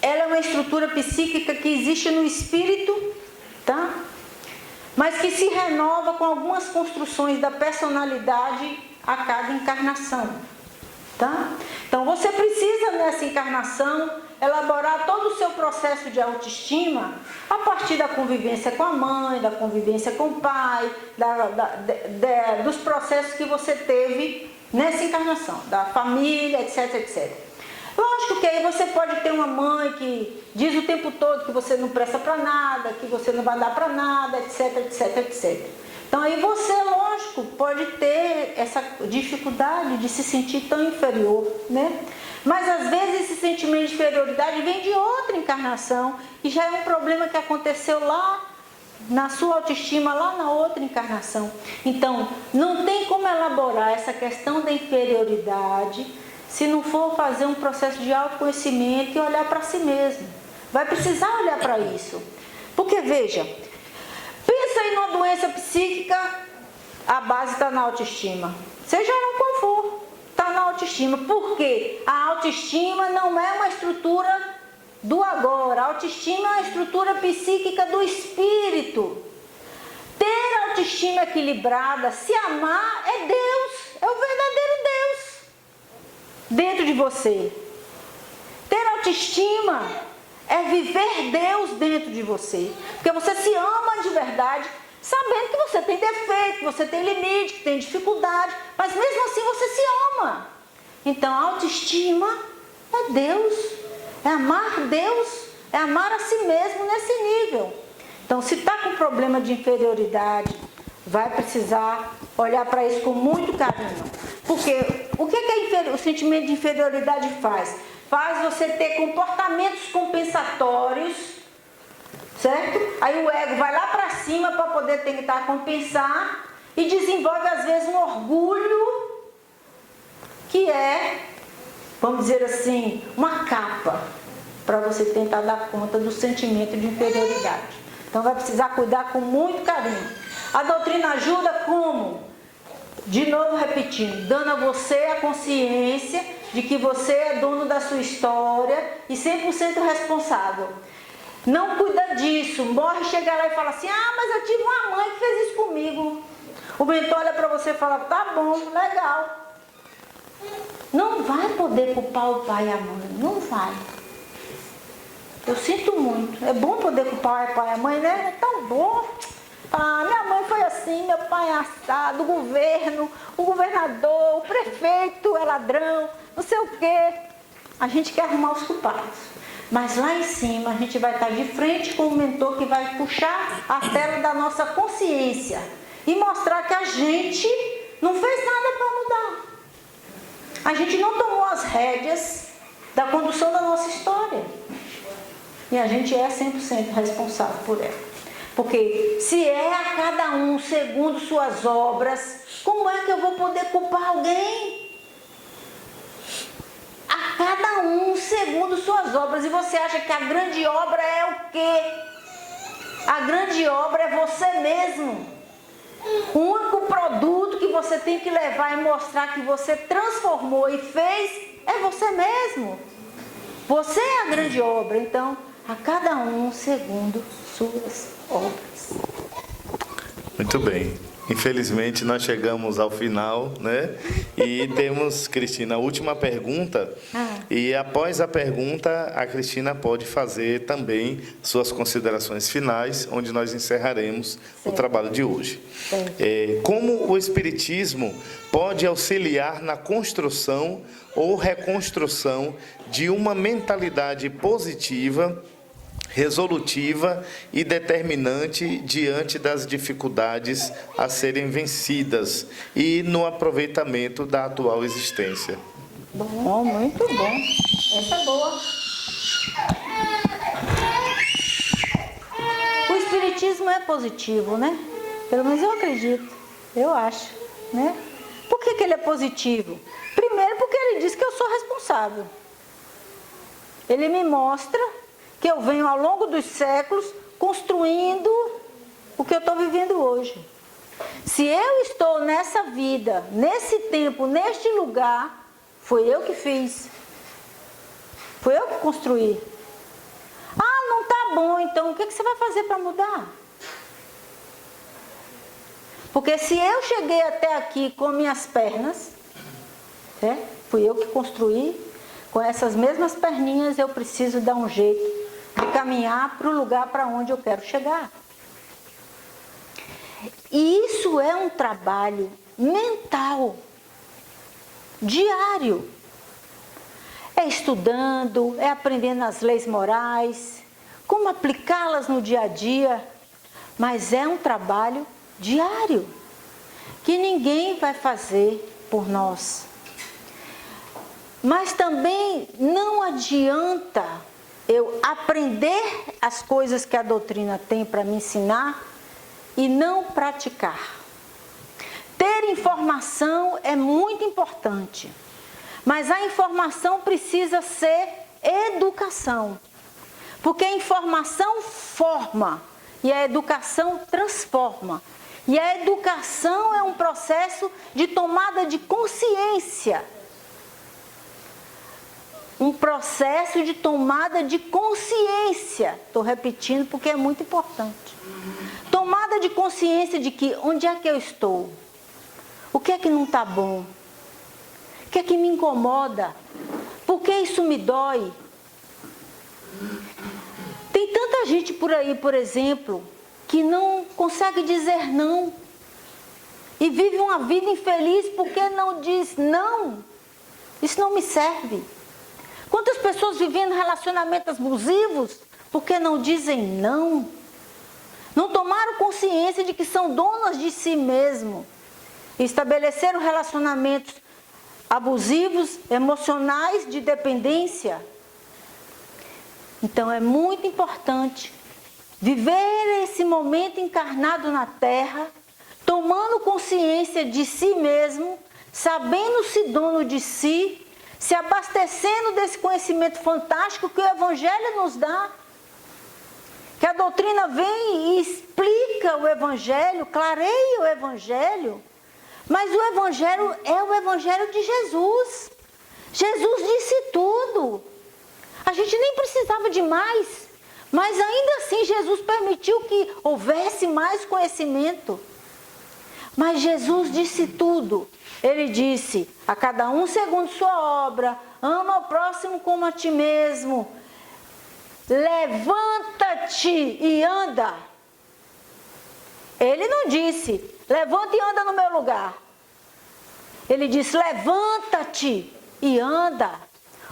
Ela é uma estrutura psíquica que existe no espírito, tá? Mas que se renova com algumas construções da personalidade a cada encarnação, tá? Então você precisa nessa encarnação elaborar todo o seu processo de autoestima a partir da convivência com a mãe, da convivência com o pai, dos processos que você teve nessa encarnação, da família, etc, etc. Lógico que aí você pode ter uma mãe que diz o tempo todo que você não presta para nada, que você não vai dar para nada, etc, etc, etc. Então aí você, lógico, pode ter essa dificuldade de se sentir tão inferior, né? Mas às vezes esse sentimento de inferioridade vem de outra encarnação e já é um problema que aconteceu lá na sua autoestima, lá na outra encarnação. Então, não tem como elaborar essa questão da inferioridade se não for fazer um processo de autoconhecimento e olhar para si mesmo. Vai precisar olhar para isso. Porque, veja, pensa em uma doença psíquica, a base está na autoestima. Seja ela qual for, está na autoestima. Porque a autoestima não é uma estrutura do agora. A autoestima é uma estrutura psíquica do espírito. Ter autoestima equilibrada, se amar, é Deus. É o verdadeiro Deus dentro de você. Ter autoestima é viver Deus dentro de você. Porque você se ama de verdade, sabendo que você tem defeito, que você tem limite, que tem dificuldade, mas mesmo assim você se ama. Então a autoestima é Deus, é amar Deus, é amar a si mesmo nesse nível. Então se está com problema de inferioridade, vai precisar olhar para isso com muito carinho. Porque o que o sentimento de inferioridade faz? Faz você ter comportamentos compensatórios, certo? Aí o ego vai lá para cima para poder tentar compensar e desenvolve às vezes um orgulho que é, vamos dizer assim, uma capa para você tentar dar conta do sentimento de inferioridade. Então vai precisar cuidar com muito carinho. A doutrina ajuda como? De novo repetindo, dando a você a consciência de que você é dono da sua história e 100% responsável. Não cuida disso, morre, chega lá e fala assim, ah, mas eu tive uma mãe que fez isso comigo. O mentor olha para você e fala, tá bom, legal. Não vai poder culpar o pai e a mãe, não vai. Eu sinto muito, é bom poder culpar o pai e a mãe, né? É tão bom. Ah, minha mãe foi assim, meu pai é assado, o governo, o governador, o prefeito é ladrão, não sei o quê. A gente quer arrumar os culpados. Mas lá em cima a gente vai estar de frente com o mentor que vai puxar a tela da nossa consciência e mostrar que a gente não fez nada para mudar. A gente não tomou as rédeas da condução da nossa história. E a gente é 100% responsável por ela. Porque se é a cada um segundo suas obras, como é que eu vou poder culpar alguém? cada um segundo suas obras. E você acha que a grande obra é o quê? A grande obra é você mesmo. O único produto que você tem que levar e mostrar que você transformou e fez é você mesmo. Você é a grande obra. Então, a cada um segundo suas obras. Muito bem. Infelizmente nós chegamos ao final, né? E temos, Cristina, a última pergunta. E após a pergunta, a Cristina pode fazer também suas considerações finais, onde nós encerraremos o trabalho de hoje. Como o Espiritismo pode auxiliar na construção ou reconstrução de uma mentalidade positiva, resolutiva e determinante diante das dificuldades a serem vencidas e no aproveitamento da atual existência? Bom, muito bom. Essa é boa. O Espiritismo é positivo, né? Pelo menos eu acredito, eu acho, né? Por que ele é positivo? Primeiro porque ele diz que eu sou responsável. Ele me mostra que eu venho ao longo dos séculos construindo o que eu estou vivendo hoje. Se eu estou nessa vida, nesse tempo, neste lugar, foi eu que fiz. Foi eu que construí. Ah, não está bom, então o que você vai fazer para mudar? Porque se eu cheguei até aqui com minhas pernas, fui eu que construí, com essas mesmas perninhas eu preciso dar um jeito de caminhar para o lugar para onde eu quero chegar. E isso é um trabalho mental, diário. É estudando, é aprendendo as leis morais, como aplicá-las no dia a dia, mas é um trabalho diário, que ninguém vai fazer por nós. Mas também não adianta eu aprender as coisas que a doutrina tem para me ensinar e não praticar. Ter informação é muito importante, mas a informação precisa ser educação, porque a informação forma e a educação transforma. E a educação é um processo de tomada de consciência. Um processo de tomada de consciência. Estou repetindo porque é muito importante. Tomada de consciência de que onde é que eu estou? O que é que não está bom? O que é que me incomoda? Por que isso me dói? Tem tanta gente por aí, por exemplo, que não consegue dizer não. E vive uma vida infeliz porque não diz não. Isso não me serve. Quantas pessoas vivendo relacionamentos abusivos porque não dizem não? Não tomaram consciência de que são donas de si mesmo. E estabeleceram relacionamentos abusivos, emocionais, de dependência. Então é muito importante viver esse momento encarnado na Terra, tomando consciência de si mesmo, sabendo-se dono de si, se abastecendo desse conhecimento fantástico que o Evangelho nos dá. Que a doutrina vem e explica o Evangelho, clareia o Evangelho, mas o Evangelho é o Evangelho de Jesus. Jesus disse tudo. A gente nem precisava de mais, mas ainda assim Jesus permitiu que houvesse mais conhecimento. Mas Jesus disse tudo. Ele disse, a cada um segundo sua obra, ama o próximo como a ti mesmo. Levanta-te e anda. Ele não disse, levanta e anda no meu lugar. Ele disse, levanta-te e anda.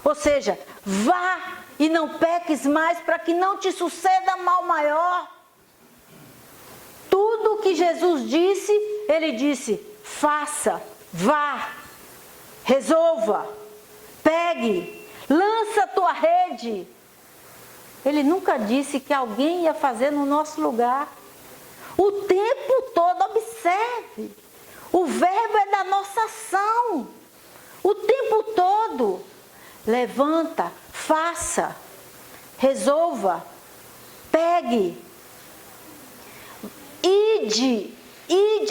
Ou seja, vá e não peques mais para que não te suceda mal maior. Tudo o que Jesus disse, ele disse, faça, vá, resolva, pegue, lança a tua rede. Ele nunca disse que alguém ia fazer no nosso lugar. O tempo todo, observe, o verbo é da nossa ação, o tempo todo. levanta, faça, resolva, pegue, ide,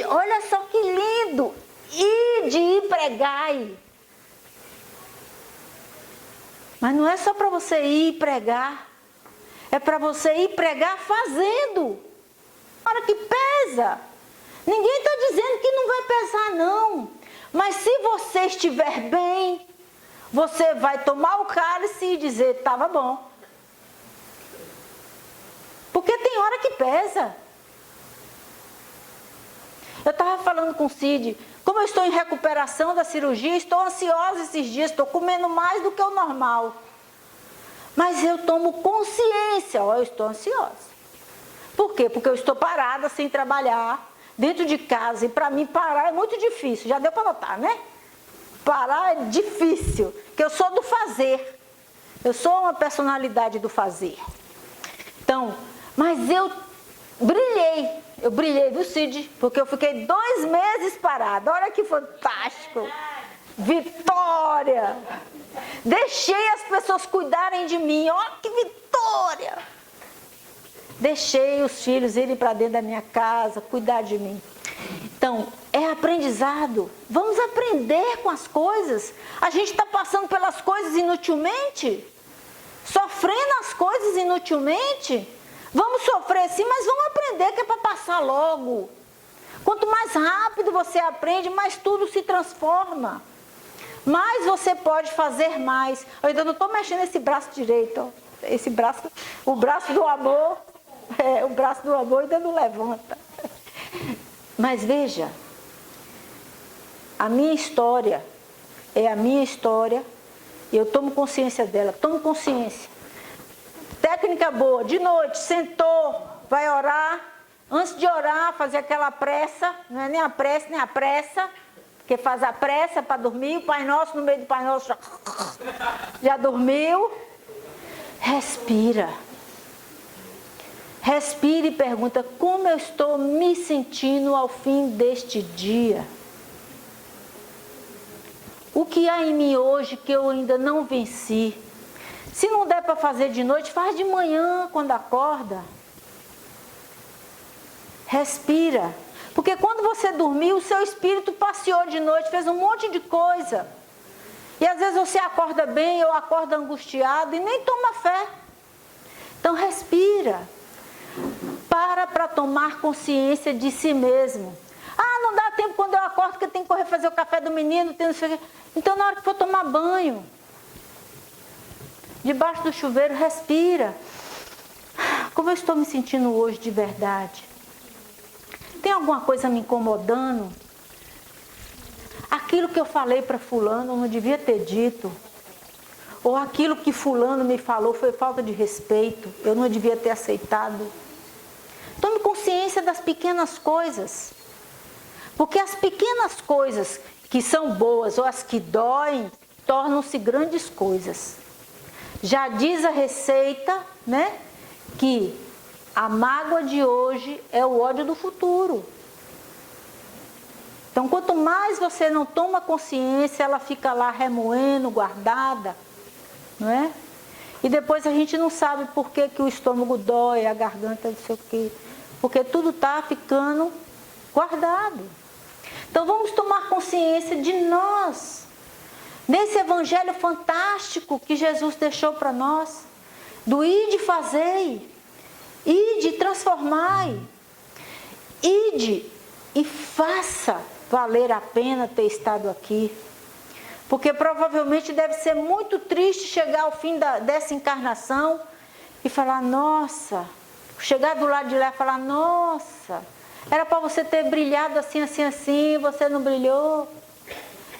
olha só que lindo, ide e pregai. Mas não é só para você ir e pregar, é para você ir pregar fazendo. Hora que pesa. Ninguém está dizendo que não vai pesar, não. Mas se você estiver bem, você vai tomar o cálice e dizer, estava bom. Porque tem hora que pesa. Eu estava falando com o Cid, como eu estou em recuperação da cirurgia, estou ansiosa esses dias, estou comendo mais do que o normal. Mas eu tomo consciência, eu estou ansiosa. Por quê? Porque eu estou parada, sem trabalhar, dentro de casa. E para mim parar é muito difícil, já deu para notar, né? Parar é difícil, porque eu sou do fazer. Eu sou uma personalidade do fazer. Então, mas eu brilhei, viu, Cid? Porque eu fiquei 2 meses parada. Olha que fantástico! Vitória! Deixei as pessoas cuidarem de mim. Olha que vitória! Deixei os filhos irem para dentro da minha casa, cuidar de mim. Então, é aprendizado. Vamos aprender com as coisas. A gente está passando pelas coisas inutilmente? Sofrendo as coisas inutilmente? Vamos sofrer sim, mas vamos aprender que é para passar logo. Quanto mais rápido você aprende, mais tudo se transforma. Mais você pode fazer mais. Eu ainda não estou mexendo esse braço direito. Ó. Esse braço, o braço do amor, o braço do amor ainda não levanta. Mas veja, a minha história é a minha história. E eu tomo consciência dela, tomo consciência. Técnica boa, de noite, sentou, vai orar. Antes de orar, fazer aquela pressa, não é nem a pressa, porque faz a pressa para dormir. O Pai Nosso, no meio do Pai Nosso, já dormiu. Respira. Respira e pergunta, como eu estou me sentindo ao fim deste dia? O que há em mim hoje que eu ainda não venci? Se não der para fazer de noite, faz de manhã quando acorda. Respira. Porque quando você dormiu, o seu espírito passeou de noite, fez um monte de coisa. E às vezes você acorda bem ou acorda angustiado e nem toma fé. Então respira. Para tomar consciência de si mesmo. Ah, não dá tempo quando eu acordo, porque eu tenho que correr fazer o café do menino. Então na hora que for tomar banho, debaixo do chuveiro, respira. Como eu estou me sentindo hoje de verdade? Tem alguma coisa me incomodando? Aquilo que eu falei para fulano eu não devia ter dito. Ou aquilo que fulano me falou foi falta de respeito, eu não devia ter aceitado. Tome consciência das pequenas coisas. Porque as pequenas coisas que são boas ou as que doem, tornam-se grandes coisas. Já diz a receita, né, que a mágoa de hoje é o ódio do futuro. Então, quanto mais você não toma consciência, ela fica lá remoendo, guardada, não é? E depois a gente não sabe por que o estômago dói, a garganta, não sei o quê. Porque tudo está ficando guardado. Então, vamos tomar consciência de nós. Nesse evangelho fantástico que Jesus deixou para nós, do ide fazei, ide transformai, ide e faça valer a pena ter estado aqui. Porque provavelmente deve ser muito triste chegar ao fim dessa encarnação e falar, nossa, chegar do lado de lá e falar, nossa, era para você ter brilhado assim, assim, assim, você não brilhou.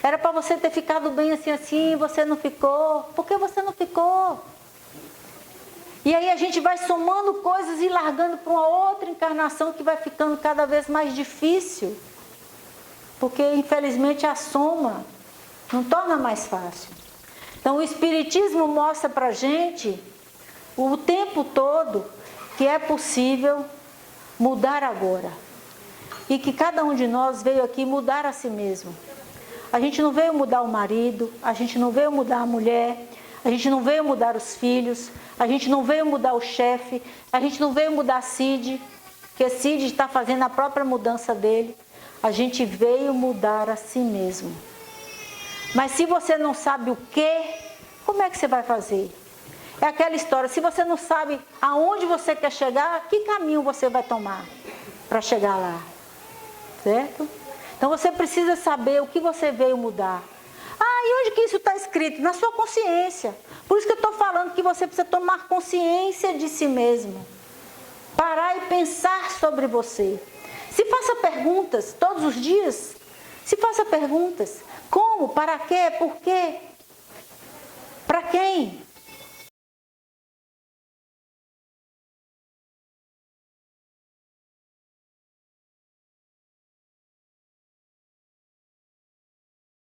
Era para você ter ficado bem assim, assim, você não ficou. Por que você não ficou? E aí a gente vai somando coisas e largando para uma outra encarnação que vai ficando cada vez mais difícil. Porque, infelizmente, a soma não torna mais fácil. Então, o Espiritismo mostra para a gente, o tempo todo, que é possível mudar agora. E que cada um de nós veio aqui mudar a si mesmo. A gente não veio mudar o marido, a gente não veio mudar a mulher, A gente não veio mudar os filhos, a gente não veio mudar o chefe, a gente não veio mudar Cid, que Cid está fazendo a própria mudança dele. A gente veio mudar a si mesmo. Mas se você não sabe o que, como é que você vai fazer? É aquela história, se você não sabe aonde você quer chegar, que caminho você vai tomar para chegar lá? Certo? Então você precisa saber o que você veio mudar. E onde que isso está escrito? Na sua consciência. Por isso que eu estou falando que você precisa tomar consciência de si mesmo. Parar e pensar sobre você. Se faça perguntas todos os dias. Se faça perguntas. Como? Para quê? Por quê? Para quem?